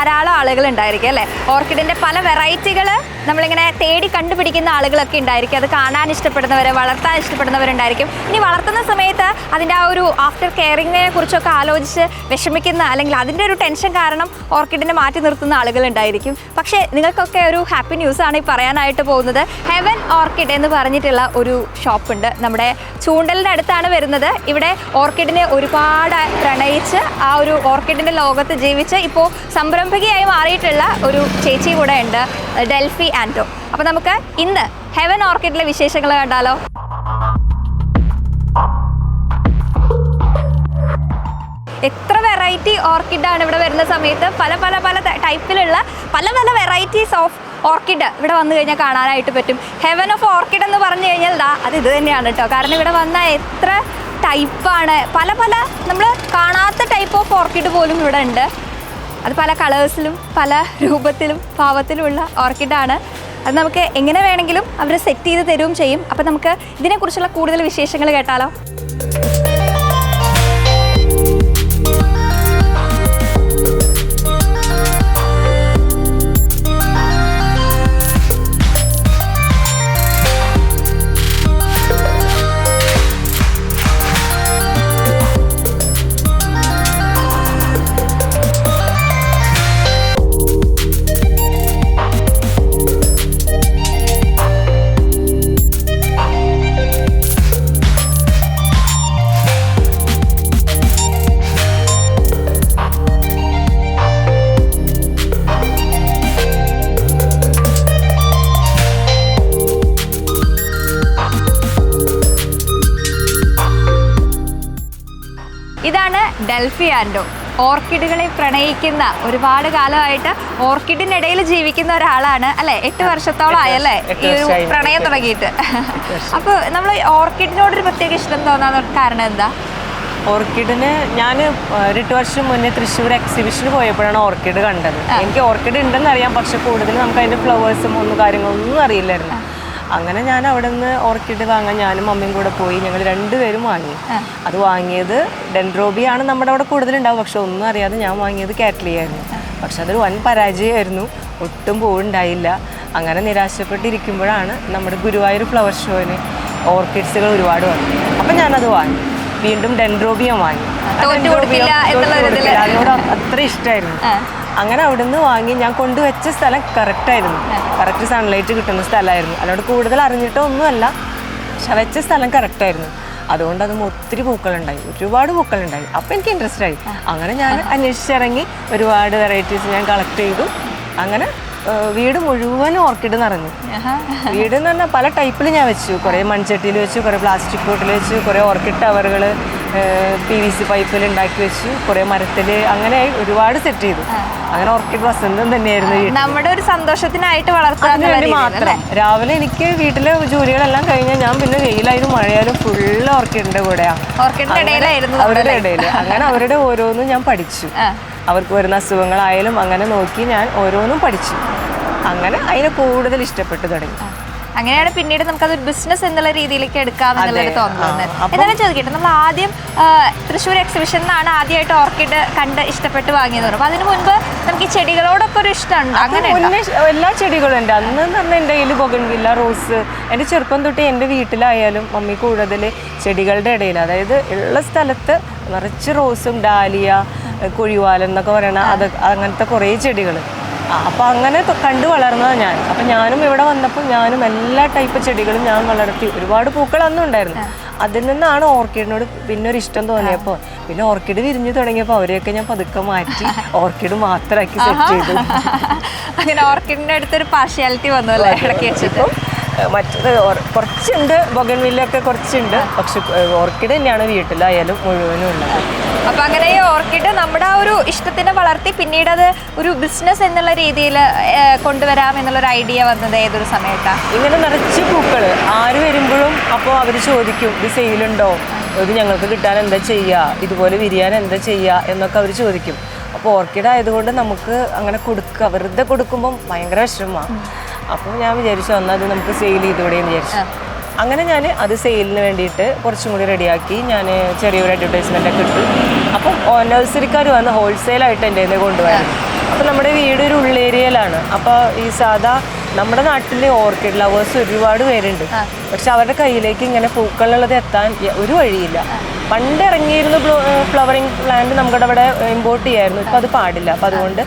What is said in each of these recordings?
ധാരാളം ആളുകൾ ഉണ്ടായിരിക്കും അല്ലേ? ഓർക്കിഡിൻ്റെ പല വെറൈറ്റികൾ നമ്മളിങ്ങനെ തേടി കണ്ടുപിടിക്കുന്ന ആളുകളൊക്കെ ഉണ്ടായിരിക്കും. അത് കാണാൻ ഇഷ്ടപ്പെടുന്നവർ, വളർത്താൻ ഇഷ്ടപ്പെടുന്നവരുണ്ടായിരിക്കും. ഇനി വളർത്തുന്ന സമയത്ത് അതിൻ്റെ ആ ഒരു ആഫ്റ്റർ കെയറിങ്ങിനെ കുറിച്ചൊക്കെ ആലോചിച്ച് വിഷമിക്കുന്ന, അല്ലെങ്കിൽ അതിൻ്റെ ഒരു ടെൻഷൻ കാരണം ഓർക്കിഡിനെ മാറ്റി നിർത്തുന്ന ആളുകളുണ്ടായിരിക്കും. പക്ഷേ നിങ്ങൾക്കൊക്കെ ഒരു ഹാപ്പി ന്യൂസാണ് ഈ പറയാനായിട്ട് പോകുന്നത്. ഹെവൻ ഓർക്കിഡ് എന്ന് പറഞ്ഞിട്ടുള്ള ഒരു ഷോപ്പുണ്ട്. നമ്മുടെ ചൂണ്ടലിൻ്റെ അടുത്താണ് വരുന്നത്. ഇവിടെ ഓർക്കിഡിനെ ഒരുപാട് പ്രണയിച്ച് ആ ഒരു ഓർക്കിഡിൻ്റെ ലോകത്ത് ജീവിച്ച് ഇപ്പോൾ സംരംഭകയായി മാറിയിട്ടുള്ള ഒരു ചേച്ചി കൂടെ ഉണ്ട്, ഡെൽഫി ആൻറ്റോ. അപ്പോൾ നമുക്ക് ഇന്ന് ഹെവൻ ഓർക്കിഡിലെ വിശേഷങ്ങൾ കണ്ടാലോ? എത്ര വെറൈറ്റി ഓർക്കിഡാണ് ഇവിടെ വരുന്ന സമയത്ത്. പല പല പല ടൈപ്പിലുള്ള പല പല വെറൈറ്റീസ് ഓഫ് ഓർക്കിഡ് ഇവിടെ വന്നു കഴിഞ്ഞാൽ കാണാനായിട്ട് പറ്റും. ഹെവൻ ഓഫ് ഓർക്കിഡ് എന്ന് പറഞ്ഞു കഴിഞ്ഞാൽ അത് ഇത് തന്നെയാണ് കേട്ടോ. കാരണം ഇവിടെ വന്നാൽ എത്ര ടൈപ്പാണ്, പല പല നമ്മൾ കാണാത്ത ടൈപ്പ് ഓഫ് ഓർക്കിഡ് പോലും ഇവിടെ ഉണ്ട്. അത് പല കളേഴ്സിലും പല രൂപത്തിലും ഭാവത്തിലുമുള്ള ഓർക്കിഡാണ്. അത് നമുക്ക് എങ്ങനെ വേണമെങ്കിലും അവർ സെറ്റ് ചെയ്ത് തരുകയും ചെയ്യും. അപ്പം നമുക്ക് ഇതിനെക്കുറിച്ചുള്ള കൂടുതൽ വിശേഷങ്ങൾ കേട്ടാലോ? ഇതാണ് ഡെൽഫി ആൻറ്റോ. ഓർക്കിഡുകളെ പ്രണയിക്കുന്ന, ഒരുപാട് കാലമായിട്ട് ഓർക്കിഡിനിടയിൽ ജീവിക്കുന്ന ഒരാളാണ് അല്ലേ? 8 വർഷത്തോളം ആയല്ലേ ഈ ഒരു പ്രണയം തുടങ്ങിയിട്ട്. അപ്പോൾ നമ്മൾ ഓർക്കിഡിനോടൊരു പ്രത്യേക ഇഷ്ടം തോന്നാൻ കാരണം എന്താ? ഓർക്കിഡിന് ഞാൻ 8 വർഷം മുന്നേ തൃശ്ശൂർ എക്സിബിഷന് പോയപ്പോഴാണ് ഓർക്കിഡ് കണ്ടത്. എനിക്ക് ഓർക്കിഡ് ഉണ്ടെന്ന് അറിയാം, പക്ഷെ കൂടുതൽ നമുക്ക് അതിൻ്റെ ഫ്ലവേഴ്സും കാര്യങ്ങളൊന്നും അറിയില്ലായിരുന്നു. അങ്ങനെ ഞാൻ അവിടെ നിന്ന് ഓർക്കിഡ് വാങ്ങാൻ ഞാനും മമ്മിയും കൂടെ പോയി. ഞങ്ങൾ 2 പേരും വാങ്ങി. അത് വാങ്ങിയത് ഡെൻഡ്രോബിയാണ് നമ്മുടെ അവിടെ കൂടുതലുണ്ടാവും, പക്ഷെ ഒന്നും അറിയാതെ ഞാൻ വാങ്ങിയത് കാറ്റ്ലിയായിരുന്നു. പക്ഷെ അതൊരു വൻ പരാജയമായിരുന്നു, ഒട്ടും പൂവുണ്ടായില്ല. അങ്ങനെ നിരാശപ്പെട്ടിരിക്കുമ്പോഴാണ് നമ്മുടെ ഗുരുവായൂർ ഫ്ലവർ ഷോയിന് ഓർക്കിഡ്സുകൾ ഒരുപാട് വന്നു. അപ്പം ഞാനത് വാങ്ങി. വീണ്ടും ഡെൻഡ്രോബിയം വാങ്ങി. അതിനോട് അത്ര ഇഷ്ടമായിരുന്നു. അങ്ങനെ അവിടെ നിന്ന് വാങ്ങി ഞാൻ കൊണ്ടുവച്ച സ്ഥലം കറക്റ്റായിരുന്നു. കറക്റ്റ് സൺലൈറ്റ് കിട്ടുന്ന സ്ഥലമായിരുന്നു. അതിനോട് കൂടുതൽ അറിഞ്ഞിട്ടോ ഒന്നുമല്ല, പക്ഷെ വെച്ച സ്ഥലം കറക്റ്റായിരുന്നു. അതുകൊണ്ട് അതും ഒത്തിരി പൂക്കളുണ്ടായി, ഒരുപാട് പൂക്കളുണ്ടായി. അപ്പോൾ എനിക്ക് ഇൻട്രസ്റ്റ് ആയി. അങ്ങനെ ഞാൻ അന്വേഷിച്ചിറങ്ങി ഒരുപാട് വെറൈറ്റീസ് ഞാൻ കളക്ട് ചെയ്തു. അങ്ങനെ വീട് മുഴുവൻ ഓർക്കിഡ് നിറഞ്ഞു. വീട് എന്ന് പറഞ്ഞാൽ പല ടൈപ്പിൽ ഞാൻ വെച്ചു. കുറേ മൺചട്ടിയിൽ വെച്ചു, കുറേ പ്ലാസ്റ്റിക് ബോട്ടിൽ വെച്ചു, കുറേ ഓർക്കിഡ് ടവറുകൾ PVC പൈപ്പിൽ ഉണ്ടാക്കി വെച്ചു, കുറേ മരത്തിൽ, അങ്ങനെ ഒരുപാട് സെറ്റ് ചെയ്തു. അങ്ങനെ ഓർക്കിഡ് വസന്തം തന്നെയായിരുന്നു. നമ്മുടെ ഒരു സന്തോഷത്തിനായിട്ട് വളർത്താൻ വേണ്ടി മാത്രം. രാവിലെ എനിക്ക് വീട്ടിലെ ജോലികളെല്ലാം കഴിഞ്ഞാൽ ഞാൻ പിന്നെ വെയിലായാലും മഴയായാലും ഫുള്ള് ഓർക്കിഡിന്റെ കൂടെയാണ്, അവരുടെ ഇടയിൽ. അങ്ങനെ അവരുടെ ഓരോന്നും ഞാൻ പഠിച്ചു. അവർക്ക് വരുന്ന അസുഖങ്ങളായാലും അങ്ങനെ നോക്കി ഞാൻ ഓരോന്നും പഠിച്ചു. അങ്ങനെ അതിനെ കൂടുതൽ ഇഷ്ടപ്പെട്ടു തുടങ്ങി. അങ്ങനെയാണ് പിന്നീട് നമുക്കതൊരു ബിസിനസ് എന്നുള്ള രീതിയിലേക്ക് എടുക്കാമെന്നുള്ളൊരു തോന്നുന്നത്. എന്നാലും ചോദിക്കട്ടെ, നമ്മൾ ആദ്യം തൃശ്ശൂർ എക്സിബിഷനിലാണ് ആദ്യമായിട്ട് ഓർക്കിഡ് കണ്ട് ഇഷ്ടപ്പെട്ട് വാങ്ങിയെന്ന് പറഞ്ഞു. അപ്പോൾ അതിന് മുൻപ് നമുക്ക് ഈ ചെടികളോടൊക്കെ ഒരു ഇഷ്ടമുണ്ട്? അങ്ങനെ എല്ലാ ചെടികളും ഉണ്ട്. അന്ന് പറഞ്ഞാൽ എൻ്റെ കയ്യിൽ ബൊഗൺവില്ല, റോസ്. എൻ്റെ ചെറുപ്പം തൊട്ട് എൻ്റെ വീട്ടിലായാലും മമ്മി കൂടുതൽ ചെടികളുടെ ഇടയിൽ, അതായത് ഉള്ള സ്ഥലത്ത് നിറച്ച് റോസും ഡാലിയ, കുഴിവാലം എന്നൊക്കെ പറയണ അങ്ങനത്തെ കുറേ ചെടികൾ. അപ്പോൾ അങ്ങനെ കണ്ടു വളർന്നതാണ് ഞാൻ. അപ്പം ഞാനും ഇവിടെ വന്നപ്പോൾ ഞാനും എല്ലാ ടൈപ്പ് ചെടികളും ഞാൻ വളർത്തി. ഒരുപാട് പൂക്കൾ അന്നും ഉണ്ടായിരുന്നു. അതിൽ നിന്നാണ് ഓർക്കിഡിനോട് പിന്നെ ഒരു ഇഷ്ടം തോന്നിയപ്പോൾ, പിന്നെ ഓർക്കിഡ് വിരിഞ്ഞു തുടങ്ങിയപ്പോൾ അവരെയൊക്കെ ഞാൻ പതുക്കെ മാറ്റി ഓർക്കിഡ് മാത്രമാക്കി സെറ്റ് ചെയ്തു. അങ്ങനെ ഓർക്കിഡിൻ്റെ അടുത്തൊരു പാർഷ്യാലിറ്റി വന്നു അല്ലേ ഇടയ്ക്ക് വെച്ചിട്ട്? മറ്റത് കുറച്ചുണ്ട്, ബൊഗൺവില്ലൊക്കെ കുറച്ചുണ്ട്, പക്ഷെ ഓർക്കിഡ് തന്നെയാണ് വീട്ടിലായാലും മുഴുവനും ഉള്ളത്. അപ്പം അങ്ങനെ ഈ ഓർക്കിഡ് നമ്മുടെ ആ ഒരു ഇഷ്ടത്തിനെ വളർത്തി പിന്നീട് അത് ഒരു ബിസിനസ് എന്നുള്ള രീതിയിൽ കൊണ്ടുവരാം എന്നുള്ളൊരു ഐഡിയ വന്നത് ഏതൊരു സമയത്താണ്? ഇങ്ങനെ നിറച്ച് പൂക്കൾ ആര് വരുമ്പോഴും അപ്പോൾ അവർ ചോദിക്കും, ഇത് സെയിലുണ്ടോ, ഇത് ഞങ്ങൾക്ക് കിട്ടാൻ എന്താ ചെയ്യുക, ഇതുപോലെ വിരിയാൻ എന്താ ചെയ്യുക എന്നൊക്കെ അവർ ചോദിക്കും. അപ്പോൾ ഓർക്കിഡ് ആയതുകൊണ്ട് നമുക്ക് അങ്ങനെ കൊടുക്കുക, വെറുതെ കൊടുക്കുമ്പം ഭയങ്കര വിഷമമാണ്. അപ്പോൾ ഞാൻ വിചാരിച്ചു എന്നാൽ അത് നമുക്ക് സെയിൽ ചെയ്തുകൂടെയെന്ന് വിചാരിച്ചു. അങ്ങനെ ഞാൻ അത് സെയിലിന് വേണ്ടിയിട്ട് കുറച്ചും കൂടി റെഡിയാക്കി. ഞാൻ ചെറിയൊരു അഡ്വർടൈസ്മെൻ്റ് ഒക്കെ ഇട്ടു. അപ്പം നഴ്സറിക്കാർ വന്ന് ഹോൾസെയിലായിട്ട് എൻ്റെ കയ്യിൽ കൊണ്ടുപോയായിരുന്നു. അപ്പോൾ നമ്മുടെ വീട് ഒരു ഉള്ളേരിയയിലാണ്. അപ്പോൾ ഈ സാധാ നമ്മുടെ നാട്ടിലെ ഓർക്കിഡ് ലവേഴ്സ് ഒരുപാട് പേരുണ്ട്. പക്ഷെ അവരുടെ കയ്യിലേക്ക് ഇങ്ങനെ പൂക്കളുള്ളത് എത്താൻ ഒരു വഴിയില്ല. പണ്ട് ഇറങ്ങിയിരുന്ന ഫ്ലവറിങ് പ്ലാന്റ് നമ്മുടെ അവിടെ ഇമ്പോർട്ട് ചെയ്യായിരുന്നു. ഇപ്പം അത് പാടില്ല. അപ്പം അതുകൊണ്ട്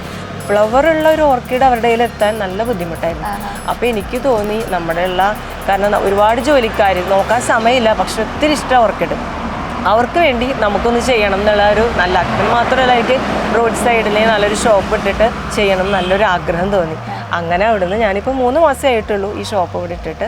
ഫ്ലവറുള്ള ഒരു ഓർക്കിഡ് അവരുടെ കയ്യിൽ എത്താൻ നല്ല ബുദ്ധിമുട്ടായിരുന്നു. അപ്പോൾ എനിക്ക് തോന്നി നമ്മുടെ കാരണം ഒരുപാട് ജോലിക്കാർ നോക്കാൻ സമയമില്ല, പക്ഷെ ഒത്തിരി ഇഷ്ടം ഓർക്കിഡ്, അവർക്ക് വേണ്ടി നമുക്കൊന്ന് ചെയ്യണം എന്നുള്ള ഒരു നല്ല ആഗ്രഹം. മാത്രമല്ല എനിക്ക് റോഡ് സൈഡിൽ നല്ലൊരു ഷോപ്പ് ഇട്ടിട്ട് ചെയ്യണം നല്ലൊരു ആഗ്രഹം തോന്നി. അങ്ങനെ അവിടുന്ന് ഞാനിപ്പോൾ 3 മാസമേ ആയിട്ടുള്ളൂ ഈ ഷോപ്പ് ഇവിടെ ഇട്ടിട്ട്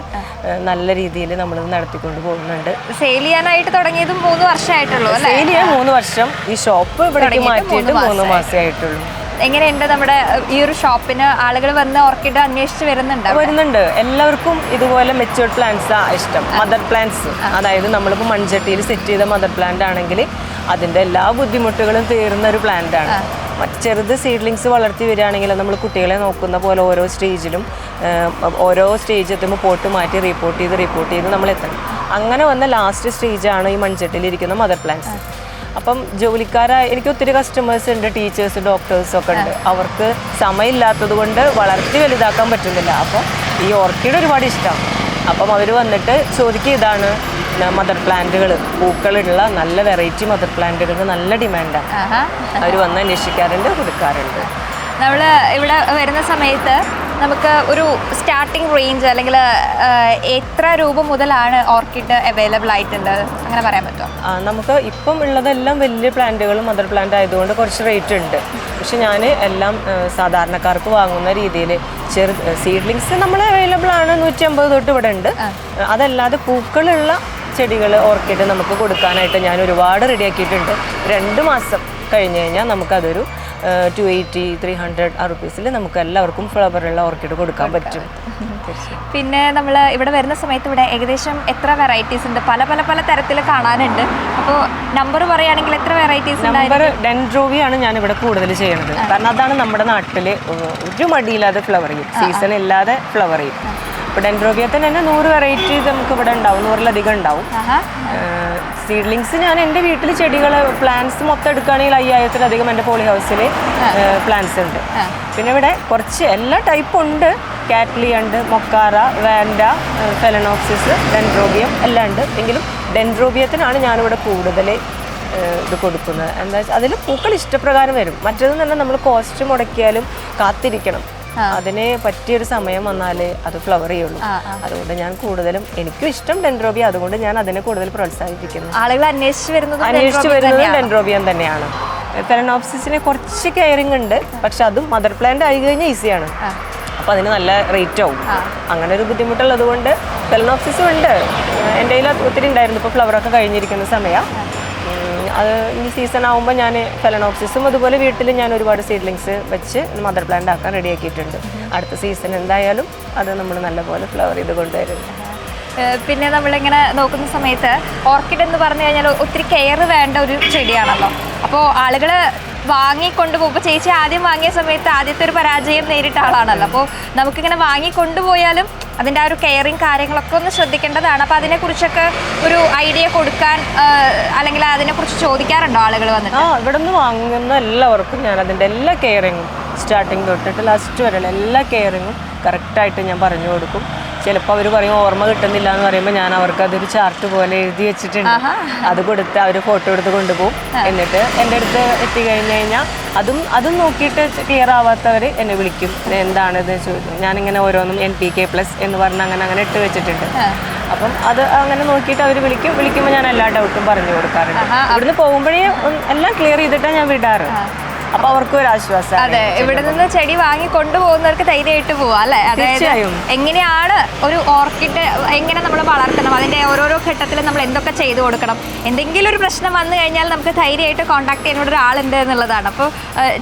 നല്ല രീതിയിൽ നമ്മളിത് നടത്തിക്കൊണ്ട് പോകുന്നുണ്ട്. സെയിൽ ചെയ്യാനായിട്ട് തുടങ്ങിയതും 3 വർഷമായിട്ടുള്ളൂ. സെയിൽ ചെയ്യാൻ 3 വർഷം, ഈ ഷോപ്പ് ഇവിടേക്ക് മാറ്റിയിട്ട് 3 മാസമേ ആയിട്ടുള്ളൂ. എങ്ങനെയുണ്ട് നമ്മുടെ ഈ ഒരു ഷോപ്പിന് ആളുകൾ വന്ന് ഓർക്കിഡ് അന്വേഷിച്ച് വരുന്നുണ്ട്? എല്ലാവർക്കും ഇതുപോലെ മെച്യൂർഡ് പ്ലാന്റ്സാ ഇഷ്ടം. മദർ പ്ലാന്റ്സ്, അതായത് നമ്മളിപ്പോൾ മൺചട്ടിയിൽ സെറ്റ് ചെയ്ത മദർ പ്ലാന്റ് ആണെങ്കിൽ അതിൻ്റെ എല്ലാ ബുദ്ധിമുട്ടുകളും തീർന്ന ഒരു പ്ലാന്റ് ആണ്. ചെറുത് സീഡ്ലിങ്സ് വളർത്തി വരികയാണെങ്കിൽ നമ്മൾ കുട്ടികളെ നോക്കുന്ന പോലെ ഓരോ സ്റ്റേജിലും ഓരോ സ്റ്റേജ് എത്തുമ്പോൾ പോട്ട് മാറ്റി റിപ്പോർട്ട് ചെയ്ത് നമ്മൾ എത്തണം. അങ്ങനെ വന്ന ലാസ്റ്റ് സ്റ്റേജാണ് ഈ മൺചട്ടിയിലിരിക്കുന്ന മദർ പ്ലാന്റ്സ്. അപ്പം എനിക്ക് ഒത്തിരി കസ്റ്റമേഴ്സ് ഉണ്ട്, ടീച്ചേഴ്സ്, ഡോക്ടേഴ്സൊക്കെ ഉണ്ട്. അവർക്ക് സമയമില്ലാത്തത് കൊണ്ട് വളർത്തി വലുതാക്കാൻ പറ്റുന്നില്ല. അപ്പോൾ ഈ ഓർക്കിഡ് ഒരുപാട് ഇഷ്ടം. അപ്പം അവർ വന്നിട്ട് ചോദിക്കുക, ഇതാണ് മദർ പ്ലാന്റുകൾ, പൂക്കളുള്ള നല്ല വെറൈറ്റി മദർ പ്ലാന്റുകൾക്ക് നല്ല ഡിമാൻഡാണ്. അവർ വന്ന് അന്വേഷിക്കാറുണ്ട്, കൊടുക്കാറുണ്ട്. നമ്മൾ ഇവിടെ വരുന്ന സമയത്ത് നമുക്ക് ഒരു സ്റ്റാർട്ടിംഗ് റേഞ്ച് അല്ലെങ്കിൽ എത്ര രൂപ മുതലാണ് ഓർക്കിഡ് അവൈലബിൾ ആയിട്ടുണ്ട് അങ്ങനെ പറയാൻ പറ്റുമോ? നമുക്ക് ഇപ്പം ഉള്ളതെല്ലാം വലിയ പ്ലാന്റുകളും മദർ പ്ലാന്റ് ആയതുകൊണ്ട് കുറച്ച് റേറ്റ് ഉണ്ട്. പക്ഷെ ഞാൻ എല്ലാം സാധാരണക്കാർക്ക് വാങ്ങുന്ന രീതിയിൽ സീഡ്ലിങ്സ് നമ്മൾ അവൈലബിൾ ആണ്. 150 തൊട്ട് ഇവിടെ ഉണ്ട്. അതല്ലാതെ പൂക്കളുള്ള ചെടികൾ ഓർക്കിഡ് നമുക്ക് കൊടുക്കാനായിട്ട് ഞാൻ ഒരുപാട് റെഡിയാക്കിയിട്ടുണ്ട്. 2 മാസം കഴിഞ്ഞ് കഴിഞ്ഞാൽ നമുക്കതൊരു 280-300 റുപ്പീസിൽ നമുക്ക് എല്ലാവർക്കും ഫ്ലവറുള്ള ഓർക്കിഡ് കൊടുക്കാൻ പറ്റും. പിന്നെ നമ്മൾ ഇവിടെ വരുന്ന സമയത്ത് ഇവിടെ ഏകദേശം എത്ര വെറൈറ്റീസ് ഉണ്ട്? പല തരത്തിൽ കാണാനുണ്ട്. അപ്പോൾ നമ്പർ പറയുകയാണെങ്കിൽ എത്ര വെറൈറ്റീസ്? നമ്പർ ഡെൻഡ്രോബിയാണ് ഞാൻ ഇവിടെ കൂടുതൽ ചെയ്യുന്നത്. കാരണം അതാണ് നമ്മുടെ നാട്ടിൽ ഒരു മടിയില്ലാതെ ഫ്ലവർ ചെയ്യും, സീസൺ ഇല്ലാതെ ഫ്ലവർ ചെയ്യും. ഇപ്പോൾ ഡെൻഡ്രോബിയ തന്നെ 100 വെറൈറ്റീസ് നമുക്ക് ഇവിടെ ഉണ്ടാവും, 100-ലധികം ഉണ്ടാവും. സീഡ്ലിങ്സ് ഞാൻ എൻ്റെ വീട്ടിൽ ചെടികൾ പ്ലാന്റ്സ് മൊത്തം എടുക്കുകയാണെങ്കിൽ 5000-ലധികം എൻ്റെ പോളി ഹൗസിൽ പ്ലാന്റ്സ് ഉണ്ട്. പിന്നെ ഇവിടെ കുറച്ച് എല്ലാ ടൈപ്പും ഉണ്ട്. കാറ്റ്ലിയ ഉണ്ട്, മൊക്കാറ, വാൻഡ, ഫെലനോപ്സിസ്, ഡെൻഡ്രോബിയം എല്ലാം ഉണ്ട്. എങ്കിലും ഡെൻഡ്രോബിയത്തിനാണ് ഞാനിവിടെ കൂടുതൽ ഇത് കൊടുക്കുന്നത്. എന്താ വെച്ചാൽ അതിൽ പൂക്കൾ ഇഷ്ടപ്രകാരം വരും. മറ്റേതെന്ന് പറഞ്ഞാൽ നമ്മൾ കോസ്റ്റ് മുടക്കിയാലും കാത്തിരിക്കണം. അതിന് പറ്റിയൊരു സമയം വന്നാലേ അത് ഫ്ലവർ ചെയ്യുള്ളൂ. അതുകൊണ്ട് ഞാൻ കൂടുതലും എനിക്കും ഇഷ്ടം ഡെൻഡ്രോബിയ, അതുകൊണ്ട് ഞാൻ അതിനെ കൂടുതൽ പ്രോത്സാഹിപ്പിക്കുന്നു. ആളുകൾ അന്വേഷിച്ച് വരുന്നത് ഡെൻഡ്രോബിയം തന്നെയാണ്. ഫെലനോപ്സിസിന് കുറച്ച് കെയറിങ് ഉണ്ട്, പക്ഷെ അതും മദർ പ്ലാന്റ് ആയി കഴിഞ്ഞാൽ ഈസിയാണ്. അപ്പോൾ അതിന് നല്ല റേറ്റ് ആവും. അങ്ങനെ ഒരു ബുദ്ധിമുട്ടുള്ളത് കൊണ്ട് ഫെലനോപ്സിസും ഉണ്ട്. എൻ്റെ കയ്യിൽ ഒത്തിരി ഉണ്ടായിരുന്നു. ഇപ്പോൾ ഫ്ലവറൊക്കെ കഴിഞ്ഞിരിക്കുന്ന സമയം. അത് ഈ സീസൺ ആകുമ്പോൾ ഞാൻ ഫെലനോപ്സിസും അതുപോലെ വീട്ടിൽ ഞാൻ ഒരുപാട് സീഡ്ലിങ്സ് വെച്ച് മദർ പ്ലാന്റ് ആക്കാൻ റെഡിയാക്കിയിട്ടുണ്ട്. അടുത്ത സീസൺ എന്തായാലും അത് നമ്മൾ നല്ലപോലെ ഫ്ലവർ ചെയ്ത് കൊണ്ടുവരും. പിന്നെ നമ്മളിങ്ങനെ നോക്കുന്ന സമയത്ത് ഓർക്കിഡ് എന്ന് പറഞ്ഞു കഴിഞ്ഞാൽ ഒത്തിരി കെയർ വേണ്ട ഒരു ചെടിയാണല്ലോ. അപ്പോൾ ആളുകൾ വാങ്ങിക്കൊണ്ടുപോകുമ്പോൾ ചേച്ചി ആദ്യം വാങ്ങിയ സമയത്ത് ആദ്യത്തെ ഒരു പരാജയം നേരിട്ട ആളാണല്ലോ. അപ്പോൾ നമുക്കിങ്ങനെ വാങ്ങിക്കൊണ്ടുപോയാലും അതിൻ്റെ ആ ഒരു കെയറിങ് കാര്യങ്ങളൊക്കെ ഒന്ന് ശ്രദ്ധിക്കേണ്ടതാണ്. അപ്പോൾ അതിനെക്കുറിച്ചൊക്കെ ഒരു ഐഡിയ കൊടുക്കാൻ അല്ലെങ്കിൽ അതിനെക്കുറിച്ച് ചോദിക്കാറുണ്ടോ ആളുകൾ വന്നിട്ട്? ഇവിടെ നിന്ന് വാങ്ങുന്ന എല്ലാവർക്കും ഞാൻ അതിൻ്റെ എല്ലാ കെയറിങ്ങും സ്റ്റാർട്ടിങ് തൊട്ടിട്ട് ലാസ്റ്റ് വരെയുള്ള എല്ലാ കെയറിങ്ങും കറക്റ്റായിട്ട് ഞാൻ പറഞ്ഞു കൊടുക്കും. ചിലപ്പോൾ അവർ പറയും ഓർമ്മ കിട്ടുന്നില്ല എന്ന് പറയുമ്പോൾ ഞാൻ അവർക്ക് അതൊരു ചാർട്ട് പോലെ എഴുതി വെച്ചിട്ടുണ്ട്. അത് കൊടുത്ത് അവർ ഫോട്ടോ എടുത്ത് കൊണ്ടുപോകും. എന്നിട്ട് എൻ്റെ അടുത്ത് എത്തിക്കഴിഞ്ഞ് കഴിഞ്ഞാൽ അതും നോക്കിയിട്ട് ക്ലിയർ ആവാത്തവർ എന്നെ വിളിക്കും. എന്താണിത് ചോദിക്കും. ഞാനിങ്ങനെ ഓരോന്നും NPK+ എന്ന് പറഞ്ഞ് അങ്ങനെ ഇട്ട് വെച്ചിട്ടുണ്ട്. അപ്പം അത് അങ്ങനെ നോക്കിയിട്ട് അവർ വിളിക്കുമ്പോൾ ഞാൻ എല്ലാ ഡൗട്ടും പറഞ്ഞു കൊടുക്കാറുണ്ട്. ഇവിടുന്ന് പോകുമ്പോഴേ എല്ലാം ക്ലിയർ ചെയ്തിട്ടാണ് ഞാൻ വിടാറ്. അപ്പൊ അവർക്കും ഒരു ആശ്വാസം. അതെ, ഇവിടെ നിന്ന് ചെടി വാങ്ങി കൊണ്ടുപോകുന്നവർക്ക് ധൈര്യമായിട്ട് പോവാം അല്ലെ? അതായത് എങ്ങനെയാണ് ഒരു ഓർക്കിഡ് എങ്ങനെ നമ്മൾ വളർത്തണം, അതിന്റെ ഓരോരോ ഘട്ടത്തിലും നമ്മൾ എന്തൊക്കെ ചെയ്തു കൊടുക്കണം, എന്തെങ്കിലും ഒരു പ്രശ്നം വന്നു കഴിഞ്ഞാൽ നമുക്ക് ധൈര്യമായിട്ട് കോൺടാക്ട് ചെയ്യുന്ന ഒരാളുണ്ട് എന്നുള്ളതാണ്. അപ്പോൾ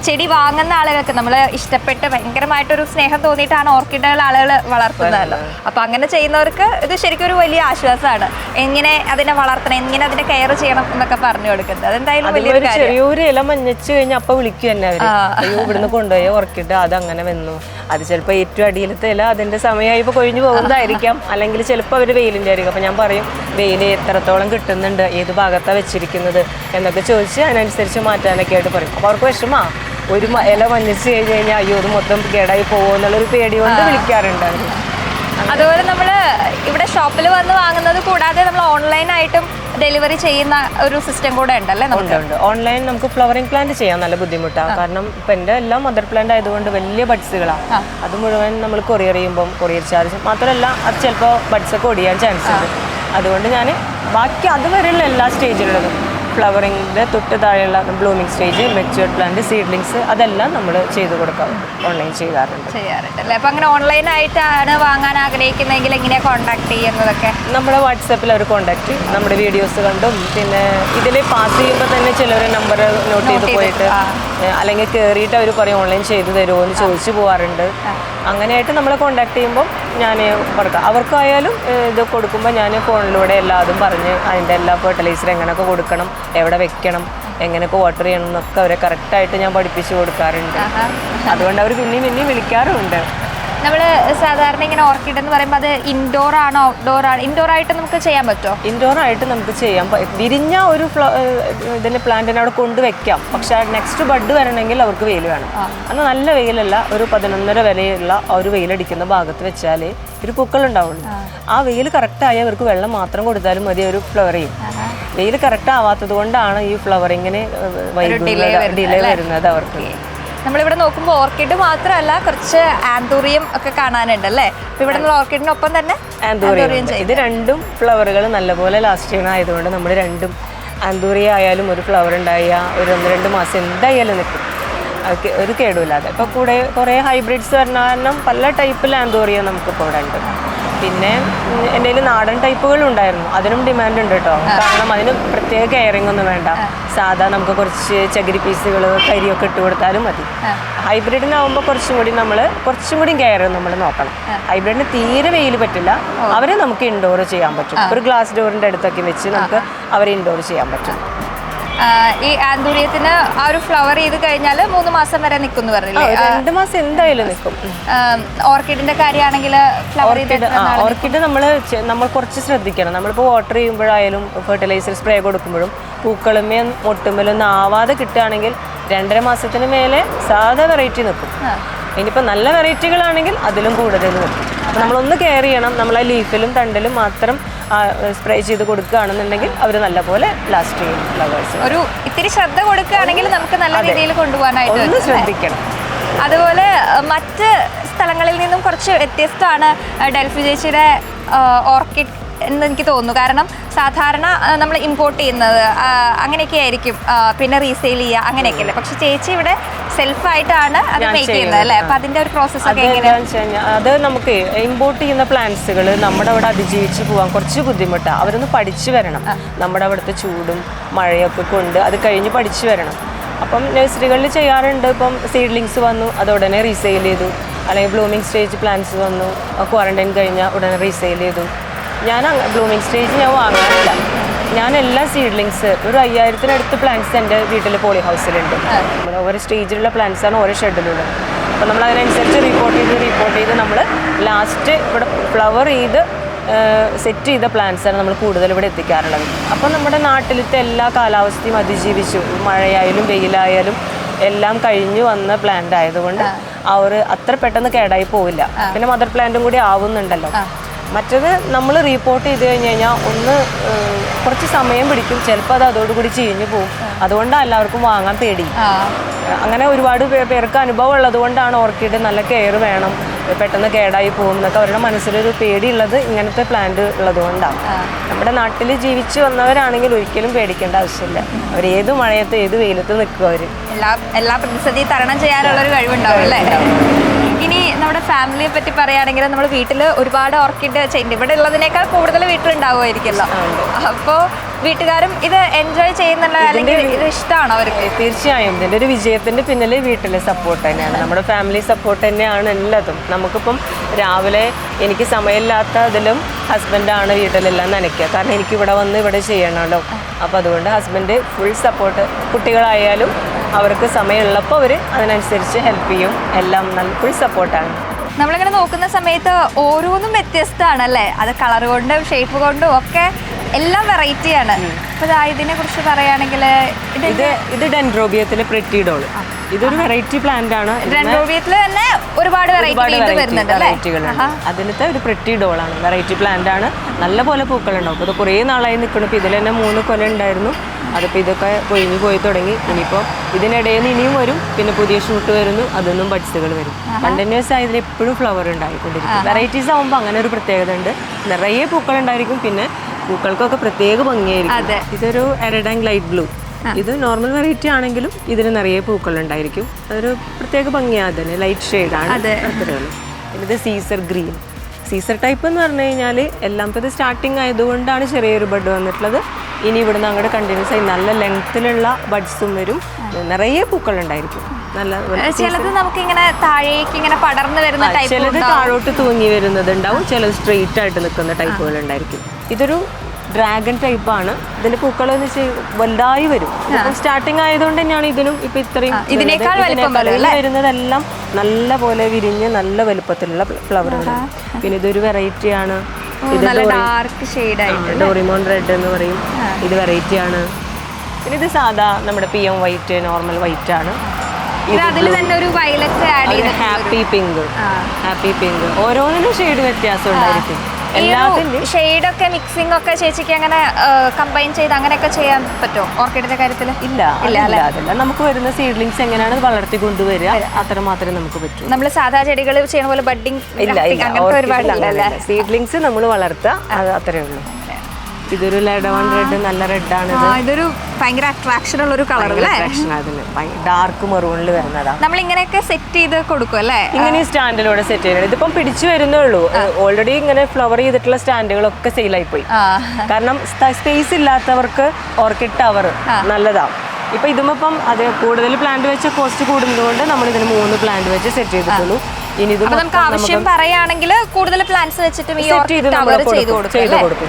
ചെടി വാങ്ങുന്ന ആളുകൾക്ക് നമ്മൾ ഇഷ്ടപ്പെട്ട് ഭയങ്കരമായിട്ടൊരു സ്നേഹം തോന്നിയിട്ടാണ് ഓർക്കിഡുകൾ ആളുകൾ വളർത്തുന്നതല്ലോ. അപ്പൊ അങ്ങനെ ചെയ്യുന്നവർക്ക് ഇത് ശരിക്കും ഒരു വലിയ ആശ്വാസമാണ്. എങ്ങനെ അതിനെ വളർത്തണം, എങ്ങനെ അതിനെ കെയർ ചെയ്യണം എന്നൊക്കെ പറഞ്ഞു കൊടുക്കുന്നത്. അതെന്തായാലും വലിയൊരു കാര്യം. ചെറിയൊരു ഇല മഞ്ഞച്ച് കഴിഞ്ഞാൽ അപ്പൊ വിളിക്കും തന്നെ അവര്. അയ്യോ ഇവിടുന്ന് കൊണ്ടുപോയി ഓർക്കിഡ് അതങ്ങനെ വന്നു. അത് ചിലപ്പോൾ ഏറ്റവും അടിയിലത്തെ ഇല അതിന്റെ സമയമായി ഇപ്പൊ കൊഴിഞ്ഞു പോകുന്നതായിരിക്കാം. അല്ലെങ്കിൽ ചിലപ്പോൾ അവർ വെയിലിന്റെ ആയിരിക്കും. അപ്പൊ ഞാൻ പറയും വെയിൽ എത്രത്തോളം കിട്ടുന്നുണ്ട്, ഏത് ഭാഗത്താണ് വെച്ചിരിക്കുന്നത് എന്നൊക്കെ ചോദിച്ച് അതിനനുസരിച്ച് മാറ്റാനൊക്കെ ആയിട്ട് പറയും. അപ്പൊ അവർക്ക് വിഷമാ ഒരു ഇല മഞ്ഞിച്ച് കഴിഞ്ഞ് കഴിഞ്ഞാൽ അയ്യോ അത് മൊത്തം കേടായി പോകുമോ എന്നുള്ളൊരു പേടി കൊണ്ട് വിളിക്കാറുണ്ട് അവർ. അതുപോലെ നമ്മൾ ഇവിടെ ഷോപ്പിൽ വന്ന് വാങ്ങുന്നത് കൂടാതെ നമ്മൾ ഓൺലൈനായിട്ടും ഡെലിവറി ചെയ്യുന്ന ഒരു സിസ്റ്റം കൂടെ ഉണ്ടല്ലേ? ഉണ്ട്. ഓൺലൈൻ നമുക്ക് ഫ്ലവറിംഗ് പ്ലാന്റ് ചെയ്യാൻ നല്ല ബുദ്ധിമുട്ടാണ്. കാരണം ഇപ്പം എൻ്റെ എല്ലാം മദർ പ്ലാന്റ് ആയതുകൊണ്ട് വലിയ ബഡ്സുകളാണ്. അത് മുഴുവൻ നമ്മൾ കൊറിയർ ചെയ്യുമ്പം കൊറിയർ ചാർജ് മാത്രമല്ല അത് ചിലപ്പോൾ ബഡ്സൊക്കെ ഒടിയാൻ ചാൻസ് ഉണ്ട്. അതുകൊണ്ട് ഞാൻ ബാക്കി അതുവരെയുള്ള എല്ലാ സ്റ്റേജിലുള്ളതും ഫ്ലവറിങ്ങിൻ്റെ തൊട്ട് താഴെയുള്ള blooming stage, matured plant, seedlings അതെല്ലാം നമ്മൾ ചെയ്ത് കൊടുക്കാറുണ്ട്, ഓൺലൈൻ ചെയ്യാറുണ്ട്. അല്ലേ? അപ്പം അങ്ങനെ ഓൺലൈനായിട്ടാണ് വാങ്ങാൻ ആഗ്രഹിക്കുന്നതെങ്കിൽ എങ്ങനെയാണ് കോൺടാക്ട് ചെയ്യുന്നതൊക്കെ? നമ്മുടെ വാട്സാപ്പിൽ അവർ കോൺടാക്ട്, നമ്മുടെ വീഡിയോസ് കണ്ടും പിന്നെ ഇതിൽ പാസ് ചെയ്യുമ്പോൾ തന്നെ ചിലർ നമ്പർ നോട്ട് ചെയ്ത് പോയിട്ട് അല്ലെങ്കിൽ കയറിയിട്ട് അവർ പറയും ഓൺലൈൻ ചെയ്ത് തരുമോ എന്ന് ചോദിച്ചു പോകാറുണ്ട്. അങ്ങനെയായിട്ട് നമ്മളെ കോൺടാക്ട് ചെയ്യുമ്പോൾ ഞാൻ കൊടുക്കാം. അവർക്കായാലും ഇത് കൊടുക്കുമ്പോൾ ഞാൻ ഫോണിലൂടെ എല്ലാതും പറഞ്ഞ് അതിൻ്റെ എല്ലാ ഫെർട്ടിലൈസർ എങ്ങനെയൊക്കെ കൊടുക്കണം, എവിടെ വെക്കണം, എങ്ങനെയൊക്കെ വാട്ടർ ചെയ്യണം എന്നൊക്കെ അവരെ കറക്റ്റായിട്ട് ഞാൻ പഠിപ്പിച്ചു കൊടുക്കാറുണ്ട്. അതുകൊണ്ട് അവർ പിന്നെയും വിളിക്കാറുമുണ്ട്. നമ്മൾ സാധാരണ ഇങ്ങനെ ഓർക്കിഡ് എന്ന് പറയുമ്പോൾ അത് ഇൻഡോർ ആണോ ഔട്ട്ഡോർ ആണ്? ഇൻഡോർ ആയിട്ട് നമുക്ക് ചെയ്യാൻ പറ്റുമോ? ഇൻഡോർ ആയിട്ട് നമുക്ക് ചെയ്യാം. വിരിഞ്ഞ ഒരു ഇതിൻ്റെ പ്ലാന്റിനെ അവിടെ കൊണ്ടുവയ്ക്കാം. പക്ഷേ നെക്സ്റ്റ് ബഡ് വരണമെങ്കിൽ അവർക്ക് വെയിൽ വേണം. അന്ന് നല്ല വെയിലല്ല, ഒരു 11:30 വരെയുള്ള ഒരു വെയിലടിക്കുന്ന ഭാഗത്ത് വെച്ചാൽ ഒരു പൂക്കളുണ്ടാവുള്ളൂ. ആ വെയിൽ കറക്റ്റായി അവർക്ക് വെള്ളം മാത്രം കൊടുത്താലും മതി, ഒരു ഫ്ലവർ ചെയ്യും. വെയിൽ കറക്റ്റ് ആവാത്തത് കൊണ്ടാണ് ഈ ഫ്ലവറിങ്ങിന് ഡിലേ വരുന്നത് അവർക്ക്. നമ്മളിവിടെ നോക്കുമ്പോൾ ഓർക്കിഡ് മാത്രമല്ല കുറച്ച് ആന്തൂറിയം ഒക്കെ കാണാനുണ്ട് അല്ലേ? അപ്പോൾ ഇവിടെ നമ്മൾ ഓർക്കിഡിനൊപ്പം തന്നെ ആന്തൂറിയം ഇത് രണ്ടും ഫ്ലവറുകൾ നല്ലപോലെ ലാസ്റ്റ് ചെയ്യണമായതുകൊണ്ട് നമ്മൾ രണ്ടും ആന്തൂറിയ ആയാലും ഒരു ഫ്ലവർ ഉണ്ടായ ഒരു 1-2 മാസം എന്തായാലും നിൽക്കും, ഒരു കേടുമില്ലാതെ. ഇപ്പോൾ കൂടെ കുറേ ഹൈബ്രിഡ്സ് വരുന്ന കാരണം പല ടൈപ്പിൽ ആന്തൂറിയ നമുക്കിപ്പോൾ ഇവിടെ ഉണ്ട്. പിന്നെ എൻ്റെ കയ്യിൽ നാടൻ ടൈപ്പുകളുണ്ടായിരുന്നു, അതിനും ഡിമാൻഡ് ഉണ്ട് കേട്ടോ. കാരണം അതിന് പ്രത്യേക കെയറിങ് ഒന്നും വേണ്ട, സാധാ നമുക്ക് കുറച്ച് ചകിരി പീസുകൾ കരിയൊക്കെ ഇട്ട് കൊടുത്താലും മതി. ഹൈബ്രിഡിനാവുമ്പോൾ കുറച്ചും കൂടി കെയർ നമ്മൾ നോക്കണം. ഹൈബ്രിഡിന് തീരെ വെയിൽ പറ്റില്ല, അവരെ നമുക്ക് ഇൻഡോർ ചെയ്യാൻ പറ്റും. ഒരു ഗ്ലാസ് ഡോറിൻ്റെ അടുത്തൊക്കെ വെച്ച് നമുക്ക് അവരെ ഇൻഡോർ ചെയ്യാൻ പറ്റും. ഈ ആന്തൂറിയത്തിന് ആ ഒരു ഫ്ലവർ ചെയ്ത് കഴിഞ്ഞാൽ 3 മാസം വരെ നിൽക്കുന്നു പറഞ്ഞില്ലേ? 2 മാസം എന്തായാലും നിൽക്കും. ഓർക്കിഡിന്റെ കാര്യമാണെങ്കിൽ ഓർക്കിഡ് നമ്മൾ കുറച്ച് ശ്രദ്ധിക്കണം. നമ്മളിപ്പോൾ വാട്ടർ ചെയ്യുമ്പോഴായാലും ഫെർട്ടിലൈസർ സ്പ്രേ കൊടുക്കുമ്പോഴും പൂക്കളുമേ മൊട്ടുമ്മലൊന്നും ആവാതെ കിട്ടുകയാണെങ്കിൽ 2.5 മാസത്തിന് മേലെ സാധാ വെറൈറ്റി നിൽക്കും. ഇനിയിപ്പോൾ നല്ല വെറൈറ്റികളാണെങ്കിൽ അതിലും കൂടുതൽ നിൽക്കും. അപ്പോൾ നമ്മളൊന്ന് കെയർ ചെയ്യണം. നമ്മൾ ആ ലീഫിലും തണ്ടിലും മാത്രം സ്പ്രേ ചെയ്ത് കൊടുക്കുകയാണെന്നുണ്ടെങ്കിൽ അവർ നല്ലപോലെ ലാസ്റ്റ് ചെയ്യും ഫ്ലവേഴ്സ്. ഒരു ഇത്തിരി ശ്രദ്ധ കൊടുക്കുകയാണെങ്കിൽ നമുക്ക് നല്ല രീതിയിൽ കൊണ്ടുപോകാനായിട്ട് ഒന്ന് ശ്രദ്ധിക്കണം. അതുപോലെ മറ്റ് സ്ഥലങ്ങളിൽ നിന്നും കുറച്ച് വ്യത്യസ്തമാണ് ഡെൽഫി ചേച്ചിയുടെ ഓർക്കിഡ് എന്ന് എനിക്ക് തോന്നുന്നു. കാരണം സാധാരണ നമ്മൾ ഇമ്പോർട്ട് ചെയ്യുന്നത് അങ്ങനെയൊക്കെ ആയിരിക്കും, പിന്നെ റീസെയിൽ ചെയ്യുക അങ്ങനെയൊക്കെ അല്ലേ. പക്ഷെ ചേച്ചി ഇവിടെ സെൽഫായിട്ടാണ് അത് മേക്ക് ചെയ്യുന്നത് അല്ലേ? അപ്പം അതിൻ്റെ ഒരു പ്രോസസ്സ് ഒക്കെ എങ്ങനെയാണെന്ന് വെച്ച് കഴിഞ്ഞാൽ അത് നമുക്ക് ഇമ്പോർട്ട് ചെയ്യുന്ന പ്ലാന്റ്സുകൾ നമ്മുടെ അവിടെ അതിജീവിച്ച് പോകാൻ കുറച്ച് ബുദ്ധിമുട്ടാണ്. അവരൊന്ന് പഠിച്ചു വരണം. നമ്മുടെ അവിടുത്തെ ചൂടും മഴയൊക്കെ കൊണ്ട് അത് കഴിഞ്ഞ് പഠിച്ചു വരണം. അപ്പം നഴ്സറികളിൽ ചെയ്യാറുണ്ട്. ഇപ്പം സീഡ്ലിങ്സ് വന്നു, അത് ഉടനെ റീസെയിൽ ചെയ്തു. അല്ലെങ്കിൽ ബ്ലൂമിങ് സ്റ്റേജ് പ്ലാന്റ്സ് വന്നു, ക്വാറന്റൈൻ കഴിഞ്ഞാൽ ഉടനെ റീസെയിൽ ചെയ്തു. ഞാൻ ബ്ലൂമിങ് സ്റ്റേജ് ഞാൻ വാങ്ങാറില്ല. ഞാൻ എല്ലാ സീഡ്ലിങ്സ് ഒരു 5000-ത്തിനടുത്ത് പ്ലാന്റ്സ് എൻ്റെ വീട്ടിൽ പോളി ഹൗസിലുണ്ട്. നമ്മൾ ഓരോ സ്റ്റേജിലുള്ള പ്ലാന്റ്സാണ് ഓരോ ഷെഡിലുള്ളത്. അപ്പോൾ നമ്മൾ അതിനനുസരിച്ച് റിപ്പോർട്ട് ചെയ്ത് നമ്മൾ ലാസ്റ്റ് ഇവിടെ ഫ്ലവർ ചെയ്ത് സെറ്റ് ചെയ്ത പ്ലാന്റ്സാണ് നമ്മൾ കൂടുതൽ ഇവിടെ എത്തിക്കാറുള്ളത്. അപ്പോൾ നമ്മുടെ നാട്ടിലത്തെ എല്ലാ കാലാവസ്ഥയും അതിജീവിച്ചു, മഴയായാലും വെയിലായാലും എല്ലാം കഴിഞ്ഞു വന്ന പ്ലാന്റ് ആയതുകൊണ്ട് അത്ര പെട്ടെന്ന് കേടായി പോവില്ല. പിന്നെ മദർ പ്ലാന്റും കൂടി ആവുന്നുണ്ടല്ലോ. മറ്റത് നമ്മൾ റിപ്പോർട്ട് ചെയ്ത് കഴിഞ്ഞ് കഴിഞ്ഞാൽ കുറച്ച് സമയം പിടിക്കും, ചിലപ്പോൾ അത് അതോടുകൂടി ചീഞ്ഞു പോകും. അതുകൊണ്ടാണ് എല്ലാവർക്കും വാങ്ങാൻ പേടി. അങ്ങനെ ഒരുപാട് പേർക്ക് അനുഭവം ഉള്ളത് കൊണ്ടാണ് ഓർക്കിഡ് നല്ല കെയർ വേണം, പെട്ടെന്ന് കേടായി പോകും എന്നൊക്കെ അവരുടെ മനസ്സിലൊരു പേടിയുള്ളത് ഇങ്ങനത്തെ പ്ലാന്റ് ഉള്ളത് കൊണ്ടാണ്. നമ്മുടെ നാട്ടിൽ ജീവിച്ച് വന്നവരാണെങ്കിൽ ഒരിക്കലും പേടിക്കേണ്ട ആവശ്യമില്ല. അവർ ഏത് മഴയത്ത് ഏത് വെയിലത്ത് നിൽക്കും. അവർ എല്ലാ പ്രതിസന്ധി തരണം ചെയ്യാനുള്ളൊരു കഴിവുണ്ടാവും അല്ലേ? ഇനി നമ്മുടെ ഫാമിലിയെ പറ്റി പറയുകയാണെങ്കിൽ നമ്മൾ വീട്ടിൽ ഒരുപാട് ഓർക്കിഡ് ചെയ്യുന്നുണ്ട്. ഇവിടെ ഉള്ളതിനേക്കാൾ കൂടുതൽ വീട്ടിലുണ്ടാവുമായിരിക്കുമല്ലോ. അപ്പോൾ വീട്ടുകാരും ഇത് എൻജോയ് ചെയ്യുന്നുള്ള അല്ലെങ്കിൽ ഇത് ഇഷ്ടമാണോ അവർക്ക്? തീർച്ചയായും ഇതിൻ്റെ ഒരു വിജയത്തിൻ്റെ പിന്നിൽ വീട്ടിലെ സപ്പോർട്ട് തന്നെയാണ്, നമ്മുടെ ഫാമിലി സപ്പോർട്ട് തന്നെയാണ് എല്ലാതും. നമുക്കിപ്പം രാവിലെ എനിക്ക് സമയമില്ലാത്തതിലും ഹസ്ബൻഡാണ് വീട്ടിലെല്ലാം നനയ്ക്കുക. കാരണം എനിക്ക് ഇവിടെ വന്ന് ഇവിടെ ചെയ്യണമല്ലോ. അപ്പോൾ അതുകൊണ്ട് ഹസ്ബൻഡ് ഫുൾ സപ്പോർട്ട്. കുട്ടികളായാലും അവർക്ക് സമയമുള്ളപ്പോൾ അവർ അതിനനുസരിച്ച് ഹെൽപ്പ് ചെയ്യും. എല്ലാം നല്ല ഫുൾ സപ്പോർട്ടാണ്. നമ്മളിങ്ങനെ നോക്കുന്ന സമയത്ത് ഓരോന്നും വ്യത്യസ്തമാണല്ലേ? അത് കളർ കൊണ്ടും ഷേപ്പ് കൊണ്ടും ഒക്കെ എല്ലാം വെറൈറ്റിയാണ്. അപ്പോൾ ഇതിനെ കുറിച്ച് പറയുകയാണെങ്കിൽ ഇത് ഡെൻഡ്രോബിയത്തിലെ പ്രിറ്റി ഡോൾ. ഇതൊരു വെറൈറ്റി പ്ലാന്റ് ആണ്. ഡെൻഡ്രോബിയത്തിൽ തന്നെ ഒരുപാട് വെറൈറ്റികളുണ്ട്. അതിലത്തെ ഒരു പ്രിറ്റി ഡോൾ ആണ്, വെറൈറ്റി പ്ലാന്റ് ആണ്. നല്ല പോലെ പൂക്കളുണ്ടാവും. അപ്പോൾ ഇത് കുറേ നാളായി നിൽക്കണം. ഇപ്പോൾ ഇതിൽ തന്നെ 3 കൊല ഉണ്ടായിരുന്നു. അതിപ്പോൾ ഇതൊക്കെ കൊഴിഞ്ഞു പോയി തുടങ്ങി. ഇനിയിപ്പോൾ ഇതിനിടയിൽ നിന്ന് ഇനിയും വരും. പിന്നെ പുതിയ ഷൂട്ട് വരുന്നു, അതൊന്നും ബഡ്സുകൾ വരും. കണ്ടിന്യൂസ് ആയി ഇതിൽ എപ്പോഴും ഫ്ലവർ ഉണ്ടായിക്കൊണ്ടിരിക്കും. വെറൈറ്റീസ് ആകുമ്പോൾ അങ്ങനെ ഒരു പ്രത്യേകത ഉണ്ട്. നിറയെ പൂക്കളുണ്ടായിരിക്കും. പിന്നെ പൂക്കൾക്കൊക്കെ പ്രത്യേക ഭംഗിയായിരിക്കും. ഇതൊരു എരഡാങ് ലൈറ്റ് ബ്ലൂ. ഇത് നോർമൽ വെറൈറ്റി ആണെങ്കിലും ഇതിന് നിറയെ പൂക്കളുണ്ടായിരിക്കും. അതൊരു പ്രത്യേക ഭംഗിയാണ്. അതിന് ലൈറ്റ് ഷെയ്ഡാണ്. അത്രയുള്ളൂ. ഇത് സീസർ ഗ്രീൻ. സീസർ ടൈപ്പ് എന്ന് പറഞ്ഞു കഴിഞ്ഞാൽ എല്ലാം ഇപ്പോൾ ഇത് സ്റ്റാർട്ടിങ് ആയതുകൊണ്ടാണ് ചെറിയൊരു ബഡ് വന്നിട്ടുള്ളത്. ഇനി ഇവിടുന്ന് അങ്ങോട്ട് കണ്ടിന്യൂസ് ആയി നല്ല ലെങ്ത്തിലുള്ള ബഡ്സും വരും. നിറയെ പൂക്കളുണ്ടായിരിക്കും. ചിലത് നമുക്ക് ഇങ്ങനെ താഴേക്ക് ഇങ്ങനെ പടർന്നു വരുന്ന, ചിലത് താഴോട്ട് തൂങ്ങി വരുന്നത് ഉണ്ടാവും. ചിലത് സ്ട്രെയിറ്റ് ആയിട്ട് നിൽക്കുന്ന ടൈപ്പുകൾ ഉണ്ടായിരിക്കും. ഇതൊരു ഡ്രാഗൺ ടൈപ്പാണ്. ഇതിന്റെ പൂക്കൾ എന്ന് വെച്ചാൽ വലുതായി വരും. സ്റ്റാർട്ടിങ് ആയതുകൊണ്ട് തന്നെയാണ് ഇതിനും ഇപ്പൊ ഇത്രയും വരുന്നതെല്ലാം നല്ല പോലെ വിരിഞ്ഞ് നല്ല വലുപ്പത്തിലുള്ള ഫ്ലവറുകൾ. പിന്നെ ഇതൊരു വെറൈറ്റി ആണ്. ഇത് ഡാർക്ക് ഷെയ്ഡ് ആയിട്ട് ഡോറിമോൺ റെഡ് എന്ന് പറയും. ഇത് വെറൈറ്റി ആണ്. പിന്നെ ഇത് സാധാ നമ്മുടെ PM വൈറ്റ്, നോർമൽ വൈറ്റ് ആണ്. Happy pink. ഹാപ്പി പിങ്ക് ഓരോന്നിനും ഷെയ്ഡ് വ്യത്യാസം ഉണ്ടായിരിക്കും. ഷെയ്ഡൊക്കെ മിക്സിംഗ് ഒക്കെ ചേച്ചിക്ക് അങ്ങനെ കമ്പൈൻ ചെയ്ത് അങ്ങനെയൊക്കെ ചെയ്യാൻ പറ്റുമോ ഓർക്കിഡിന്റെ കാര്യത്തിൽ? ഇല്ല, അതല്ല. നമുക്ക് വരുന്ന സീഡ്ലിങ്സ് എങ്ങനെയാണ് വളർത്തി കൊണ്ടുവരിക, അത്ര മാത്രമേ നമുക്ക് പറ്റൂ. നമ്മൾ സാധാ ചെടികൾ ചെയ്യുന്ന പോലെ ബഡ്ഡിങ് സീഡ്ലിങ്സ് നമ്മൾ വളർത്തുക, അത് അത്രേ ഉള്ളൂ. ഇതൊരു ലെഡവൺ റെഡ്, നല്ല റെഡാണ്. ഇതൊരു ഭയങ്കര അട്രാക്ഷൻ ഉള്ള ഒരു കളർ അല്ലേ? ഡാർക്ക് മെറൂണിൽ വരുന്നതാണ്. നമ്മൾ ഇങ്ങനെയൊക്കെ സെറ്റ് ചെയ്ത് കൊടുക്കും അല്ലേ? ഇങ്ങനെ സ്റ്റാൻഡിലൂടെ സെറ്റ് ചെയ്യുന്നത്. ഇതിപ്പം പിടിച്ചു വരുന്നേ ഉള്ളൂ. ഓൾറെഡി ഇങ്ങനെ ഫ്ലവർ ചെയ്തിട്ടുള്ള സ്റ്റാൻഡുകളൊക്കെ സെയിലായി പോയി. കാരണം സ്പേസ് ഇല്ലാത്തവർക്ക് ഓർക്കിഡ് ടവർ നല്ലതാണ്. ഇപ്പൊ ഇതുമിപ്പം അത് കൂടുതൽ പ്ലാന്റ് വെച്ച കോസ്റ്റ് കൂടുന്നതുകൊണ്ട് നമ്മൾ ഇതിന് 3 പ്ലാന്റ് വെച്ച് സെറ്റ് ചെയ്തിട്ടുള്ളൂ. ഇനി ഇത് നമുക്ക് ആവശ്യം പറയുകയാണെങ്കിൽ കൂടുതൽ പ്ലാന്റ്സ് വെച്ചിട്ട് ചെയ്ത് കൊടുക്കും.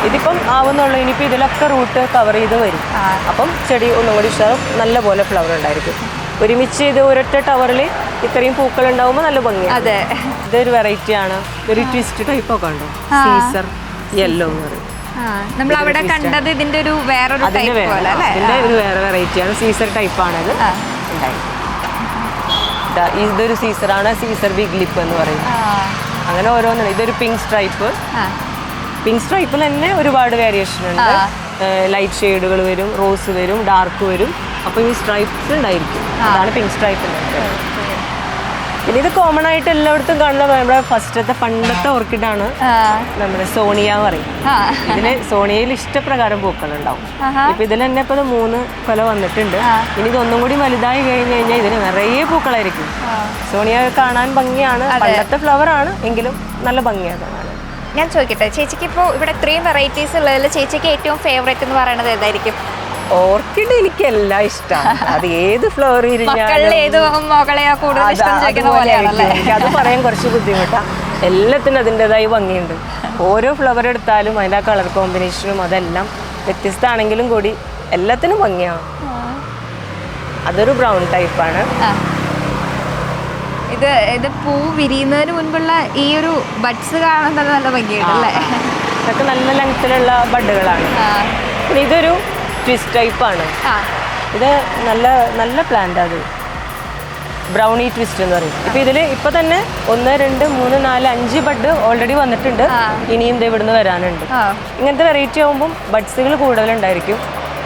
ഇതിപ്പം ആവുന്നുള്ളൂ. ഇനിയിപ്പോൾ ഇതിലൊക്കെ റൂട്ട് കവർ ചെയ്ത് വരും. അപ്പം ചെടി ഒന്നും കൂടി ഉഷാറും നല്ല പോലെ ഫ്ലവർ ഉണ്ടായിരിക്കും. ഒരുമിച്ച് ഇത് ഒരൊറ്റ ടവറിൽ ഇത്രയും പൂക്കൾ ഉണ്ടാവുമ്പോൾ നല്ല ഭംഗിയാണ്. ഇതൊരു വെറൈറ്റി ആണ്. ഒരു ട്വിസ്റ്റ് ടൈപ്പ് ഒക്കെ ഉണ്ടോ? സീസർ യെല്ലോ എന്ന് പറയും. നമ്മൾ അവിടെ കണ്ടത് ഇതിന്റെ ഒരു വേറെ വെറൈറ്റി ആണ്. സീസർ ടൈപ്പ് ആണത്. ഇതൊരു സീസറാണ്. സീസർ ബിഗ് ലിപ്പ് എന്ന് പറയും. അങ്ങനെ ഓരോന്നാണ്. ഇതൊരു പിങ്ക് സ്ട്രൈപ്പ്. പിങ്ക് സ്ട്രൈപ്പിൽ തന്നെ ഒരുപാട് വേരിയേഷൻ ഉണ്ട്. ലൈറ്റ് ഷെയ്ഡുകൾ വരും, റോസ് വരും, ഡാർക്ക് വരും. അപ്പോൾ ഈ സ്ട്രൈപ്സ് ഉണ്ടായിരിക്കും. അതാണ് പിങ്ക് സ്ട്രൈപ്പ്. പിന്നെ ഇത് കോമൺ ആയിട്ട് എല്ലായിടത്തും കാണുന്ന നമ്മുടെ ഫസ്റ്റത്തെ പണ്ടത്തെ ഓർക്കിഡാണ് നമ്മുടെ സോണിയ പറയും. ഇതിന് സോണിയയിൽ ഇഷ്ടപ്രകാരം പൂക്കളുണ്ടാവും. ഇപ്പൊ ഇതിൽ തന്നെ ഇപ്പൊ 3 കൊല വന്നിട്ടുണ്ട്. ഇനി ഇതൊന്നും കൂടി വലുതായി കഴിഞ്ഞ് കഴിഞ്ഞാൽ ഇതിന് നിറയെ പൂക്കളായിരിക്കും. സോണിയ കാണാൻ ഭംഗിയാണ്. പണ്ടത്തെ ഫ്ലവർ ആണ് എങ്കിലും നല്ല ഭംഗിയാണ് കാണാൻ. ഞാൻ ചോദിക്കട്ടെ, ചേച്ചിക്ക് ഇപ്പോൾ ഇവിടെ ഇത്രയും വെറൈറ്റീസ് ഉള്ളതിൽ ചേച്ചിക്ക് ഏറ്റവും ഫേവറേറ്റ് എന്ന് പറയുന്നത് ഏതായിരിക്കും? ഓർക്കിഡ് എനിക്ക് എല്ലാം ഇഷ്ടമാണ്. അത് ഏത് ഫ്ലവർ അത് പറയാൻ കുറച്ച് ബുദ്ധിമുട്ടാണ്. എല്ലാത്തിനും അതിൻ്റെതായ ഭംഗിയുണ്ട്. ഓരോ ഫ്ലവർ എടുത്താലും അതിൻ്റെ കളർ കോമ്പിനേഷനും അതെല്ലാം വ്യത്യസ്തമാണെങ്കിലും കൂടി എല്ലാത്തിനും ഭംഗിയാണ്. അതൊരു ബ്രൗൺ ടൈപ്പാണ്. ഇത് പൂ വിരിയുന്നതിന് മുൻപുള്ള ഈ ഒരു ബഡ്സ് കാണാൻ നല്ല ഭംഗിയുണ്ട് അല്ലേ? ഇതൊക്കെ നല്ല ലെങ്ത്തിലുള്ള ബഡുകളാണ്. പിന്നെ ഇതൊരു ട്വിസ്റ്റ് ടൈപ്പാണ്. ഇത് നല്ല നല്ല പ്ലാന്റ്. അത് ബ്രൗണി ട്വിസ്റ്റ് എന്ന് പറയും. ഇപ്പം ഇതിൽ ഇപ്പം തന്നെ 1, 2, 3, 4, 5 ബഡ് ഓൾറെഡി വന്നിട്ടുണ്ട്. ഇനിയും ഇത് ഇവിടുന്ന് വരാനുണ്ട്. ഇങ്ങനത്തെ വെറൈറ്റി ആകുമ്പം ബഡ്സുകൾ കൂടുതലുണ്ടായിരിക്കും.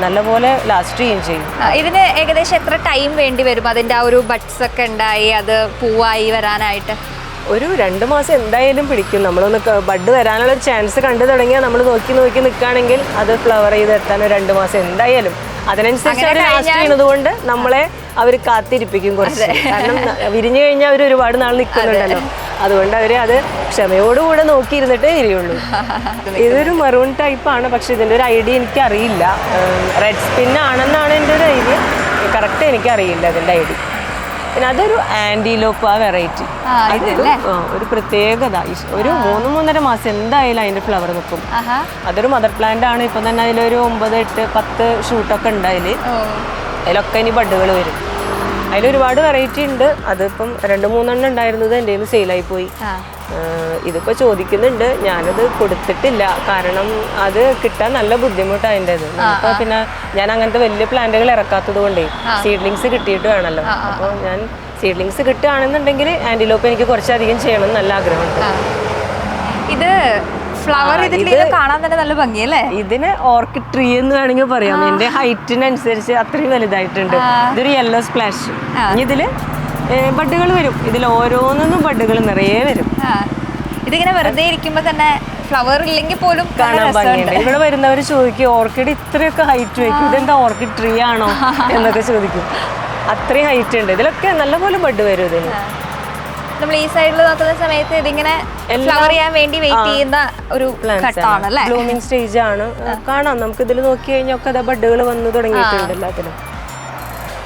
നല്ലപോലെ ലാസ്റ്റ് ചെയ്യുകയും ചെയ്യും. ഇതിന് ഏകദേശം എത്ര ടൈം വേണ്ടി വരും അതിൻ്റെ ആ ഒരു ബഡ്സ് ഒക്കെ ഉണ്ടായി അത് പൂവായി വരാനായിട്ട്? ഒരു 2 മാസം എന്തായാലും പിടിക്കും. നമ്മളൊന്ന് ബഡ് വരാനുള്ള ചാൻസ് കണ്ടു തുടങ്ങിയാൽ നമ്മൾ നോക്കി നിൽക്കുകയാണെങ്കിൽ അത് ഫ്ലവർ ചെയ്ത് എത്താൻ 2 മാസം എന്തായാലും. അതിനനുസരിച്ച് അവർ ലാസ്റ്റ് ചെയ്യുന്നത് കൊണ്ട് നമ്മളെ അവർ കാത്തിരിപ്പിക്കും കുറച്ച്. കാരണം വിരിഞ്ഞു കഴിഞ്ഞാൽ അവർ ഒരുപാട് നാൾ നിൽക്കുന്നുണ്ടല്ലോ. അതുകൊണ്ട് അവർ അത് ക്ഷമയോടുകൂടെ നോക്കിയിരുന്നിട്ടേ ഇരിയുള്ളൂ. ഇതൊരു മെറൂൺ ടൈപ്പാണ്. പക്ഷെ ഇതിൻ്റെ ഒരു ഐഡിയ എനിക്കറിയില്ല. റെഡ് സ്പിൻ ആണെന്നാണ് എൻ്റെ ഒരു ഐഡിയ. കറക്റ്റ് എനിക്കറിയില്ല അതിൻ്റെ ഐഡിയ. പിന്നെ അതൊരു ആൻറ്റിലോപ്പ് വെറൈറ്റി. ഒരു പ്രത്യേകത. ഒരു 3-3.5 മാസം എന്തായാലും അതിൻ്റെ ഫ്ലവർ നിൽക്കും. അതൊരു മദർ പ്ലാന്റ് ആണ്. ഇപ്പം തന്നെ അതിലൊരു 9, 8, 10 ഷൂട്ടൊക്കെ ഉണ്ട്. അതിലൊക്കെ ഇനി ബഡുകൾ വരും. അതിലൊരുപാട് വെറൈറ്റി ഉണ്ട്. അതിപ്പം 2-3 എണ്ണം ഉണ്ടായിരുന്നത് എൻ്റെ കയ്യിൽ സെയിലായി പോയി. ഇതിപ്പോൾ ചോദിക്കുന്നുണ്ട്, ഞാനത് കൊടുത്തിട്ടില്ല. കാരണം അത് കിട്ടാൻ നല്ല ബുദ്ധിമുട്ടാണ് അതിൻ്റെത്. അപ്പോൾ പിന്നെ ഞാൻ അങ്ങനത്തെ വലിയ പ്ലാന്റുകൾ ഇറക്കാത്തത് കൊണ്ടേ സീഡ്ലിങ്സ് കിട്ടിയിട്ട് വേണമല്ലോ. അപ്പോൾ ഞാൻ സീഡ്ലിങ്സ് കിട്ടുകയാണെന്നുണ്ടെങ്കിൽ ആൻറ്റിലോപ്പ് എനിക്ക് കുറച്ചധികം ചെയ്യണം എന്ന് നല്ല ആഗ്രഹമുണ്ട്. ഇത് ഫ്ലവർ കാണാൻ തന്നെ നല്ല ഭംഗിയല്ലേ? ഇതിന് ഓർക്കിഡ് ട്രീ എന്ന് വേണമെങ്കിൽ പറയാം. എന്റെ ഹൈറ്റിനനുസരിച്ച് അത്രയും വലുതായിട്ടുണ്ട്. ഇതൊരു യെല്ലോ സ്പ്ലാഷ്. ഇതില് ബഡുകൾ വരും. ഇതിൽ ഓരോന്നും ബഡുകൾ നിറയെ വരും. ഇതിങ്ങനെ വെറുതെ ഇരിക്കുമ്പോ തന്നെ ഫ്ലവർ ഇല്ലെങ്കിൽ പോലും കാണാൻ ഭംഗിയുണ്ട്. ഇവിടെ വരുന്നവർ ചോദിക്കും ഓർക്കിഡ് ഇത്രയൊക്കെ ഹൈറ്റ് വയ്ക്കും, ഇതെന്താ ഓർക്കിഡ് ട്രീ ആണോ എന്നൊക്കെ ചോദിക്കും. അത്രയും ഹൈറ്റ് ഉണ്ട്. ഇതിലൊക്കെ നല്ലപോലെ ബഡ് വരും. ഇതിന് നമ്മൾ ഈ സൈഡിൽ നോക്കുന്ന സമയത്ത് ഇതിങ്ങനെ ഫ്ലവർ ചെയ്യാൻ വേണ്ടി വെയിറ്റ് ചെയ്യുന്ന ഒരു ഘട്ടമാണ് അല്ലേ? ബ്ലൂമിംഗ് സ്റ്റേജ് ആണ്. കാണാം, നമുക്ക് ഇതിൽ നോക്കി കഴിഞ്ഞാൽ ഒക്കെ ബഡുകൾ വന്നു തുടങ്ങിയിട്ടുണ്ട് എല്ലാത്തിനും.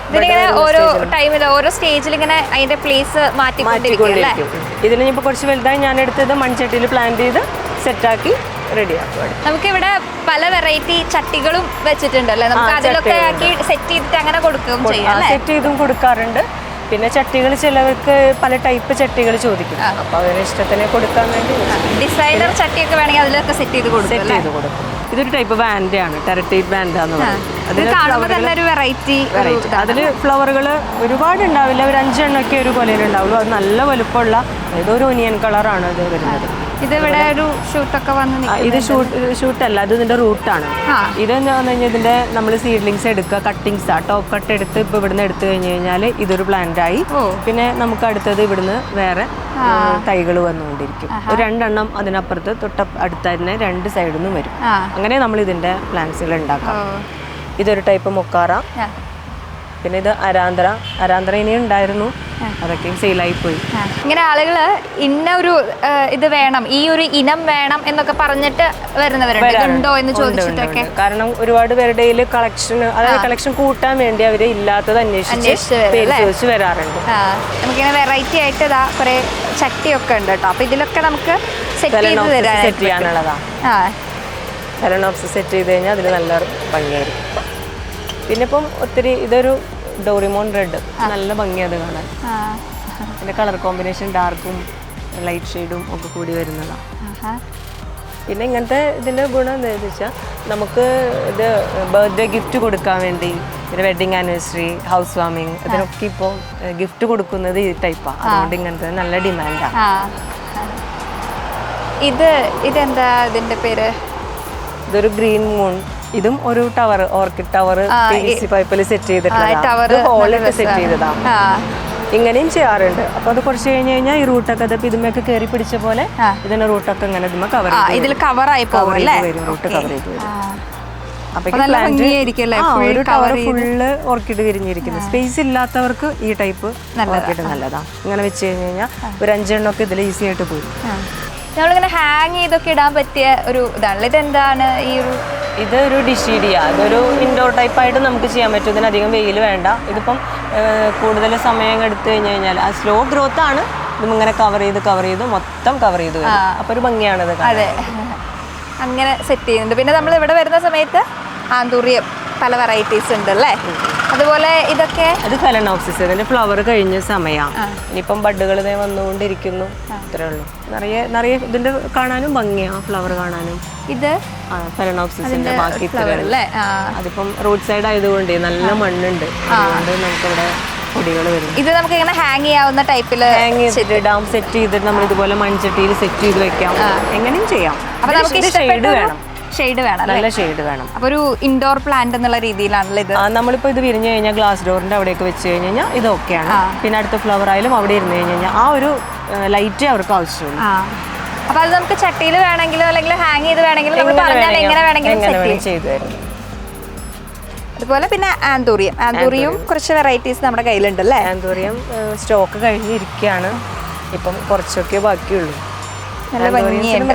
ഇതിലിങ്ങനെ ഓരോ ടൈമിൽ ഓരോ സ്റ്റേജിൽ ഇങ്ങനെ അതിന്റെ പ്ലേസ് മാറ്റിക്കൊണ്ടിരിക്കും. ഇതിനിപ്പോ കുറച്ച് വലുതായി ഞാൻ എടുത്തത് മൺചട്ടിയിൽ പ്ലാന്റ് ചെയ്ത് സെറ്റാക്കി റെഡിയാക്കും. നമുക്ക് ഇവിടെ പല വെറൈറ്റി ചട്ടികളും വെച്ചിട്ടുണ്ടല്ലേ? നമുക്ക് അതിലൊക്കെ ആക്കി സെറ്റ് ചെയ്തിട്ട് അങ്ങനെ കൊടുക്കുകയും ചെയ്യാം. സെറ്റ് ചെയ്തും കൊടുക്കാറുണ്ട്. പിന്നെ ചട്ടികൾ ചിലവർക്ക് പല ടൈപ്പ് ചട്ടികൾ ചോദിക്കും. അപ്പൊ അവരുടെ ഇഷ്ടത്തിന് കൊടുക്കാൻ വേണ്ടി ഡിസൈനർ ചട്ടിയൊക്കെ വേണമെങ്കിൽ അതിലൊക്കെ സെറ്റ് ചെയ്ത് കൊടുക്കും. ഇതൊരു ടൈപ്പ് ബാൻഡ് ആണ്, ടെറട്ടൈറ്റ് ബാൻഡ് ആണ്. അതിൽ ഫ്ലവറുകൾ ഒരുപാട് ഉണ്ടാവില്ല, ഒരു 5 എണ്ണമൊക്കെ ഒരു കൊലയിലുണ്ടാവുള്ളൂ. അത് നല്ല വലുപ്പമുള്ള ഏതൊരു ഒനിയൻ കളറാണ് ഇത് വരുന്നത്. ഇത് ഇവിടെ ഒരു ഷൂട്ടൊക്കെ വന്ന് ഇത് ഷൂട്ടല്ല, അത് ഇതിന്റെ റൂട്ടാണ്. ഇതെന്ന് പറഞ്ഞു കഴിഞ്ഞാൽ ഇതിന്റെ നമ്മൾ സീഡ്ലിങ്സ് എടുക്കുക, കട്ടിങ്സ് ടോപ്പ് കട്ട് എടുത്ത് ഇപ്പൊ ഇവിടുന്ന് എടുത്തു കഴിഞ്ഞു കഴിഞ്ഞാൽ ഇതൊരു പ്ലാന്റ് ആയി. പിന്നെ നമുക്ക് അടുത്തത് ഇവിടുന്ന് വേറെ തൈകൾ വന്നുകൊണ്ടിരിക്കും. ഒരു 2 എണ്ണം അതിനപ്പുറത്ത് തൊട്ട് അടുത്ത് തന്നെ 2 സൈഡിൽ നിന്നും വരും. അങ്ങനെ നമ്മൾ ഇതിന്റെ പ്ലാന്റ്സുകൾ ഉണ്ടാക്കാം. ഇതൊരു ടൈപ്പ് മൊക്കാറ. പിന്നെ ഇത് അരാന്തര ഇനി ഉണ്ടായിരുന്നു, അതൊക്കെ സെയിലായി പോയി. ഇങ്ങനെ ആളുകള് ഇന്ന ഒരു ഇത് വേണം, ഈ ഒരു ഇനം വേണം എന്നൊക്കെ പറഞ്ഞിട്ട് വരുന്നവരുണ്ട്, ഉണ്ടോ എന്ന് ചോദിച്ചിട്ടൊക്കെ. കാരണം ഒരുപാട് പേരുടെ കളക്ഷൻ, അതായത് കളക്ഷൻ കൂട്ടാൻ വേണ്ടി അവര് ഇല്ലാത്തത് അന്വേഷിച്ച് വരാറുണ്ട്. നമുക്കിങ്ങനെ വെറൈറ്റി ആയിട്ട് ഇതാ കുറെ ചട്ടിയൊക്കെ ഉണ്ട് കേട്ടോ. അപ്പൊ ഇതിലൊക്കെ നമുക്ക് സെറ്റ് ചെയ്യാനുള്ളതാ. ഫെലനോപ്സ് സെറ്റ് ചെയ്ത് കഴിഞ്ഞാൽ അതിൽ നല്ല ഭംഗിയായിരിക്കും. പിന്നെ ഇപ്പം ഒത്തിരി ഇതൊരു ഡോറിമോൺ റെഡ്, നല്ല ഭംഗിയത് കാണാൻ. പിന്നെ കളർ കോമ്പിനേഷൻ ഡാർക്കും ലൈറ്റ് ഷെയ്ഡും ഒക്കെ കൂടി വരുന്നതാണ്. പിന്നെ ഇങ്ങനത്തെ ഇതിൻ്റെ ഗുണം എന്താണെന്ന് വെച്ചാൽ നമുക്ക് ഇത് ബർത്ത്ഡേ ഗിഫ്റ്റ് കൊടുക്കാൻ വേണ്ടി, പിന്നെ വെഡിങ് ആനിവേഴ്സറി, ഹൗസ് വാമിങ്, ഇതിനൊക്കെ ഇപ്പോൾ ഗിഫ്റ്റ് കൊടുക്കുന്നത് ഈ ടൈപ്പാണ്. അതുകൊണ്ട് ഇങ്ങനത്തെ നല്ല ഡിമാൻഡാണ്. ഇതെന്താ ഇതിൻ്റെ പേര്? ഇതൊരു ഗ്രീൻ മൂൺ. ഇതും ഒരു ടവർ, ഓർക്കിഡ് ടവർ പൈപ്പിൽ സെറ്റ് ചെയ്തിട്ട് സെറ്റ് ചെയ്തതാണ്. ഇങ്ങനെയും ചെയ്യാറുണ്ട്. അപ്പൊ അത് കുറച്ച് കഴിഞ്ഞ് കഴിഞ്ഞാൽ ഈ റൂട്ടൊക്കെ ഇതുമൊക്കെ കയറി പിടിച്ച പോലെ ഇതിന്റെ റൂട്ടൊക്കെ ഇങ്ങനെ കവർ വരും. റൂട്ട് കവർ ചെയ്ത് വരും. ഒരു ടവർ ഫുള്ള് ഓർക്കിഡ് വിരിഞ്ഞിരിക്കുന്നു. സ്പേസ് ഇല്ലാത്തവർക്ക് ഈ ടൈപ്പ് ഓർക്കിഡ് നല്ലതാണ്. ഇങ്ങനെ വെച്ച് കഴിഞ്ഞ് കഴിഞ്ഞാൽ ഒരു 5 എണ്ണമൊക്കെ ഇതിൽ ഈസി ആയിട്ട് പോരും. നമ്മളിങ്ങനെ ഹാങ് ചെയ്തൊക്കെ ഇടാൻ പറ്റിയ ഒരു ഇതാണല്ലോ. ഇതെന്താണ് ഈ ഒരു? ഇതൊരു ഡിഷീഡിയ. ഇതൊരു ഇൻഡോർ ടൈപ്പായിട്ട് നമുക്ക് ചെയ്യാൻ പറ്റും. ഇതിന് അധികം വെയിൽ വേണ്ട. ഇതിപ്പം കൂടുതൽ സമയം എടുത്തു കഴിഞ്ഞ് കഴിഞ്ഞാൽ ആ സ്ലോ ഗ്രോത്ത് ആണ്. ഇതും ഇങ്ങനെ കവർ ചെയ്ത് മൊത്തം കവർ ചെയ്ത് വരും. അപ്പോൾ ഒരു ഭംഗിയാണത്. അതെ, അങ്ങനെ സെറ്റ് ചെയ്യുന്നുണ്ട്. പിന്നെ നമ്മൾ ഇവിടെ വരുന്ന സമയത്ത് ആന്തൂറിയം പല വെറൈറ്റീസ് ഉണ്ട് അല്ലേ? അതുപോലെ ഇതൊക്കെ അത് ഫെലനോപ്സിസ്. ഇതിന്റെ ഫ്ലവർ കഴിഞ്ഞ സമയമാണ്. ഇനിയിപ്പം ബഡുകൾ വന്നുകൊണ്ടിരിക്കുന്നു. അത്രേ ഉള്ളൂ. നിറയെ ഇതിന്റെ കാണാനും ഭംഗിയാണ്, ഫ്ലവർ കാണാനും. ഇത് ഫെലനോപ്സിന്റെ ബാക്കി അതിപ്പം റോഡ് സൈഡ് ആയതുകൊണ്ട് നല്ല മണ്ണുണ്ട്. അതുകൊണ്ട് നമുക്കിവിടെ പൊടികൾ വരും. ഇത് നമുക്ക് ഇങ്ങനെ ഹാങ് ചെയ്യാവുന്ന ടൈപ്പിൽ ഇടാം. സെറ്റ് ചെയ്തിട്ട് നമ്മൾ ഇതുപോലെ മൺചട്ടിയിൽ സെറ്റ് ചെയ്ത് വെക്കാം. എങ്ങനെയും ചെയ്യാം. അപ്പൊ നമുക്ക് ഷെയ്ഡ് വേണം. ഷെയ്ഡ് വേണം, നല്ല ഷെയ്ഡ് വേണം. അപ്പൊ ഒരു ഇൻഡോർ പ്ലാന്റ് എന്നുള്ള രീതിയിലാണല്ലോ ഇത്. നമ്മളിപ്പോ ഇത് വിരിഞ്ഞു കഴിഞ്ഞാൽ ഗ്ലാസ് ഡോറിന്റെ അവിടെയൊക്കെ വെച്ച് കഴിഞ്ഞ് കഴിഞ്ഞാൽ ഇത് ഓക്കെയാണ്. പിന്നെ അടുത്ത ഫ്ലവർ ആയാലും അവിടെ ഇരുന്ന് കഴിഞ്ഞ് കഴിഞ്ഞാൽ ആ ഒരു ലൈറ്റ് അവർക്ക് ആവശ്യമുള്ളൂ. അപ്പൊ അത് നമുക്ക് ചട്ടിയിൽ വേണമെങ്കിലും അല്ലെങ്കിൽ ഹാങ് ചെയ്ത് വേണമെങ്കിലും നമ്മൾ പറഞ്ഞാൽ എങ്ങനെ വേണമെങ്കിലും ചെയ്തു തരും. അതുപോലെ പിന്നെ ആന്തൂറിയം കുറച്ച് വെറൈറ്റീസ് നമ്മുടെ കയ്യിലുണ്ട് അല്ലേ? ആന്തൂറിയം സ്റ്റോക്ക് കഴിഞ്ഞിരിക്കുകയാണ്. ഇപ്പം കുറച്ചൊക്കെ ബാക്കിയുള്ളൂ.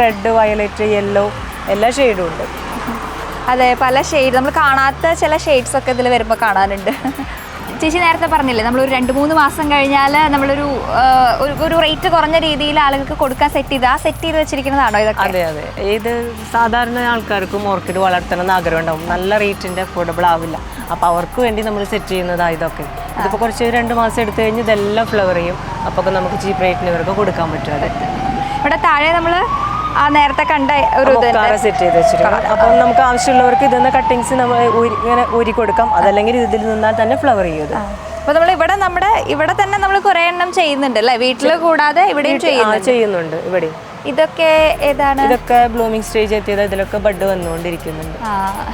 റെഡ്, വയലറ്റ്, യെല്ലോ എല്ലാ ഷെയ്ഡും ഉണ്ട്. അതെ, പല ഷെയ്ഡ് നമ്മൾ കാണാത്ത ചില ഷെയ്ഡ്സ് ഒക്കെ ഇതിൽ വരുമ്പോൾ കാണാനുണ്ട്. ചേച്ചി നേരത്തെ പറഞ്ഞില്ലേ, നമ്മളൊരു 2-3 മാസം കഴിഞ്ഞാൽ നമ്മളൊരു ഒരു റേറ്റ് കുറഞ്ഞ രീതിയിൽ ആളുകൾക്ക് കൊടുക്കാൻ സെറ്റ് ചെയ്ത് വെച്ചിരിക്കുന്നതാണോ ഇതൊക്കെ? അതെ അതെ. ഇത് സാധാരണ ആൾക്കാർക്കും ഓർക്കിഡ് വളർത്തണം എന്ന് ആഗ്രഹം ഉണ്ടാവും. നല്ല റേറ്റിൻ്റെ അഫോർഡബിൾ ആവില്ല. അപ്പോൾ അവർക്ക് വേണ്ടി നമ്മൾ സെറ്റ് ചെയ്യുന്നതാണ് ഇതൊക്കെ. ഇതിപ്പോൾ കുറച്ച് 2 മാസം എടുത്തു കഴിഞ്ഞ് ഇതെല്ലാം ഫ്ലവർ ചെയ്യും. അപ്പോൾ നമുക്ക് ചീപ്പ് റേറ്റിന് ഇവർക്ക് കൊടുക്കാൻ പറ്റും. ഇവിടെ താഴെ നമ്മൾ ആ നേരത്തെ കണ്ട ഒരു സെറ്റ് ചെയ്ത് വെച്ചിട്ടുണ്ട്. അപ്പം നമുക്ക് ആവശ്യമുള്ളവർക്ക് ഇതിന്ന് കട്ടിങ്സ് നമ്മൾ ഇങ്ങനെ ഊരി കൊടുക്കാം, അതല്ലെങ്കിൽ ഇതിൽ നിന്നാൽ തന്നെ ഫ്ലവർ ചെയ്യും. അപ്പോൾ നമ്മൾ ഇവിടെ തന്നെ നമ്മൾ കുറേ എണ്ണം ചെയ്യുന്നുണ്ട് അല്ലേ, വീട്ടിൽ കൂടാതെ ഇവിടെയും ചെയ്യുന്നുണ്ട്. ഇവിടെ ഇതൊക്കെ ഏതാണ്? ഇതൊക്കെ ബ്ലൂമിംഗ് സ്റ്റേജ് എത്തിയത്, ഇതിലൊക്കെ ബഡ് വന്നുകൊണ്ടിരിക്കുന്നുണ്ട്.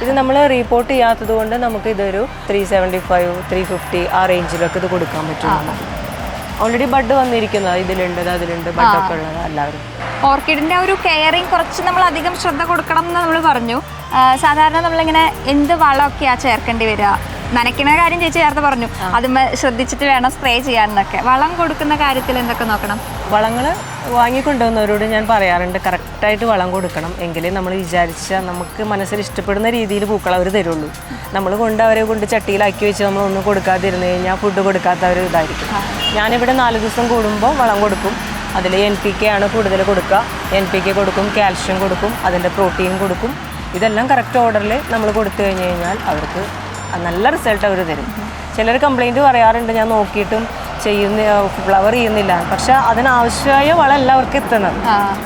ഇത് നമ്മൾ റീപോർട്ട് ചെയ്യാത്തത് കൊണ്ട് നമുക്ക് ഇതൊരു 375, 350 ആ റേഞ്ചിലൊക്കെ ഇത് കൊടുക്കാൻ പറ്റും. ഓൾറെഡി ബഡ് വന്നിരിക്കുന്നത് ഇതിലുണ്ട്, അതിലുണ്ട് ബഡൊക്കെ ഉള്ളത് എല്ലാവരും. ഓർക്കിഡിന്റെ ഒരു കെയറിങ് കുറച്ച് നമ്മൾ അധികം ശ്രദ്ധ കൊടുക്കണം എന്ന് നമ്മൾ പറഞ്ഞു. സാധാരണ നമ്മളിങ്ങനെ എന്ത് വളമൊക്കെയാ ചേർക്കേണ്ടി വരിക? നനയ്ക്കുന്ന കാര്യം ചേച്ചി ചേർത്ത് പറഞ്ഞു, അതുമ്മ ശ്രദ്ധിച്ചിട്ട് വേണം സ്പ്രേ ചെയ്യാനൊക്കെ. വളം കൊടുക്കുന്ന കാര്യത്തിൽ എന്തൊക്കെ നോക്കണം? വളങ്ങൾ വാങ്ങിക്കൊണ്ടുവന്നവരോട് ഞാൻ പറയാറുണ്ട്, കറക്റ്റായിട്ട് വളം കൊടുക്കണം. എങ്കിലേ നമ്മൾ വിചാരിച്ച നമുക്ക് മനസ്സിൽ ഇഷ്ടപ്പെടുന്ന രീതിയിൽ പൂക്കൾ അവർ തരുള്ളൂ. നമ്മൾ അവരെ കൊണ്ട് ചട്ടിയിലാക്കി വെച്ച് നമ്മളൊന്നും കൊടുക്കാതിരുന്നു കഴിഞ്ഞാൽ ഫുഡ് കൊടുക്കാത്തവർ ഇതായിരിക്കും. ഞാനിവിടെ 4 ദിവസം കൂടുമ്പോൾ വളം കൊടുക്കും. അതിൽ NPK ആണ് കൂടുതൽ കൊടുക്കുക. NPK കൊടുക്കും, കാൽഷ്യം കൊടുക്കും, അതിൻ്റെ പ്രോട്ടീൻ കൊടുക്കും. ഇതെല്ലാം കറക്റ്റ് ഓർഡറിൽ നമ്മൾ കൊടുത്തു കഴിഞ്ഞ് കഴിഞ്ഞാൽ അവർക്ക് നല്ല റിസൾട്ട് അവർ തരും. ചിലർ കംപ്ലൈൻറ്റ് പറയാറുണ്ട്, ഞാൻ നോക്കിയിട്ടും ഫ്ലവർ ചെയ്യുന്നില്ല. പക്ഷെ അതിനാവശ്യമായ വളം എല്ലാവർക്കും എത്തുന്നത്.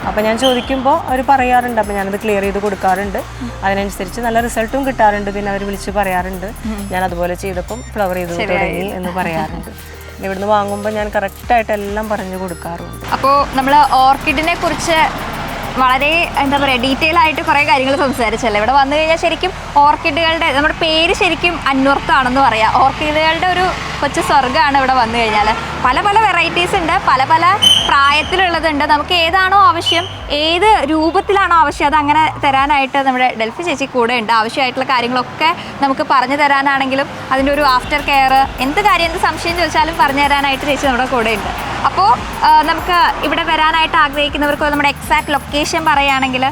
അപ്പം ഞാൻ ചോദിക്കുമ്പോൾ അവർ പറയാറുണ്ട്. അപ്പം ഞാനത് ക്ലിയർ ചെയ്ത് കൊടുക്കാറുണ്ട്. അതിനനുസരിച്ച് നല്ല റിസൾട്ടും കിട്ടാറുണ്ട്. പിന്നെ അവർ വിളിച്ച് പറയാറുണ്ട്, ഞാൻ അതുപോലെ ചെയ്തപ്പം ഫ്ലവർ ചെയ്ത് തുടങ്ങി എന്ന് പറയാറുണ്ട്. ഇവിടുന്ന് വാങ്ങുമ്പോൾ ഞാൻ കറക്റ്റായിട്ട് എല്ലാം പറഞ്ഞു കൊടുക്കാറുണ്ട്. അപ്പോൾ നമ്മൾ ഓർക്കിഡിനെ കുറിച്ച് വളരെ എന്താ പറയുക ഡീറ്റെയിൽ ആയിട്ട് കുറേ കാര്യങ്ങൾ സംസാരിച്ചല്ലേ. ഇവിടെ വന്നു കഴിഞ്ഞാൽ ശരിക്കും ഓർക്കിഡുകളുടെ നമ്മുടെ പേര് ശരിക്കും അന്വർത്ഥമാണെന്ന് പറയാം. ഓർക്കിഡുകളുടെ ഒരു കൊച്ചു സ്വർഗ്ഗമാണ് ഇവിടെ വന്നു കഴിഞ്ഞാൽ. പല പല വെറൈറ്റീസ് ഉണ്ട്, പല പല പ്രായത്തിലുള്ളതുണ്ട്. നമുക്ക് ഏതാണോ ആവശ്യം, ഏത് രൂപത്തിലാണോ ആവശ്യം, അത് അങ്ങനെ തരാനായിട്ട് നമ്മുടെ ഡെൽഫി ചേച്ചി കൂടെ ഉണ്ട്. ആവശ്യമായിട്ടുള്ള കാര്യങ്ങളൊക്കെ നമുക്ക് പറഞ്ഞു തരാനാണെങ്കിലും അതിൻ്റെ ഒരു ആഫ്റ്റർ കെയർ, എന്ത് കാര്യം, എന്ത് സംശയം ചോദിച്ചാലും പറഞ്ഞു തരാനായിട്ട് ചേച്ചി നമ്മുടെ കൂടെ ഉണ്ട്. അപ്പോൾ നമുക്ക് ഇവിടെ വരാനായിട്ട് ആഗ്രഹിക്കുന്നവർക്ക് നമ്മുടെ എക്സാക്ട് ലൊക്കേഷൻ പറയുകയാണെങ്കിൽ?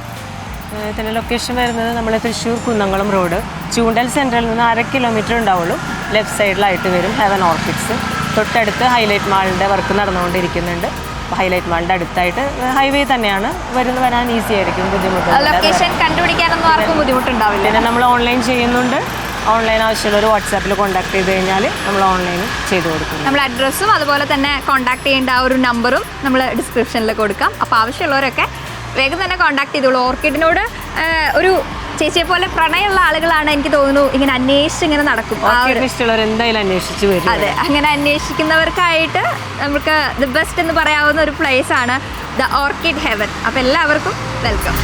ഇതിൻ്റെ ലൊക്കേഷൻ വരുന്നത് നമ്മൾ തൃശ്ശൂർ കുന്നംകുളം റോഡ്, ചൂണ്ടൽ സെൻറ്ററിൽ നിന്ന് 1/2 കിലോമീറ്റർ ഉണ്ടാവുള്ളൂ. ലെഫ്റ്റ് സൈഡിലായിട്ട് വരും ഹെവൻ ഓർക്കിഡ്സ്. തൊട്ടടുത്ത് ഹൈലൈറ്റ് മാളിൻ്റെ വർക്ക് നടന്നുകൊണ്ടിരിക്കുന്നുണ്ട്. ഹൈലൈറ്റ് മാളിൻ്റെ അടുത്തായിട്ട് ഹൈവേ തന്നെയാണ്, വരാൻ ഈസി ആയിരിക്കും. ലൊക്കേഷൻ കണ്ടുപിടിക്കാനൊന്നും ആർക്കും ബുദ്ധിമുട്ടുണ്ടാവില്ല. പിന്നെ നമ്മൾ ഓൺലൈൻ ചെയ്യുന്നുണ്ട്. ഓൺലൈൻ ആവശ്യമുള്ളവർ വാട്സാപ്പിൽ കോൺടാക്ട് ചെയ്ത് കഴിഞ്ഞാൽ നമ്മൾ ഓൺലൈൻ ചെയ്ത് കൊടുക്കും. നമ്മൾ അഡ്രസ്സും അതുപോലെ തന്നെ കോൺടാക്ട് ചെയ്യേണ്ട ആ ഒരു നമ്പറും നമ്മൾ ഡിസ്ക്രിപ്ഷനിൽ കൊടുക്കാം. അപ്പോൾ ആവശ്യമുള്ളവരൊക്കെ വേഗം തന്നെ കോൺടാക്ട് ചെയ്തോളൂ. ഓർക്കിഡിനോട് ഒരു ചേച്ചിയെ പോലെ പ്രണയമുള്ള ആളുകളാണ് എനിക്ക് തോന്നുന്നു ഇങ്ങനെ അന്വേഷിച്ച് ഇങ്ങനെ നടക്കും. ഇഷ്ടമുള്ളവർ എന്തായാലും അന്വേഷിച്ച് വരും. അതെ, അങ്ങനെ അന്വേഷിക്കുന്നവർക്കായിട്ട് നമുക്ക് ദി ബെസ്റ്റ് എന്ന് പറയാവുന്ന ഒരു പ്ലേസ് ആണ് ദ ഓർക്കിഡ് ഹെവൻ. അപ്പോൾ എല്ലാവർക്കും വെൽക്കം.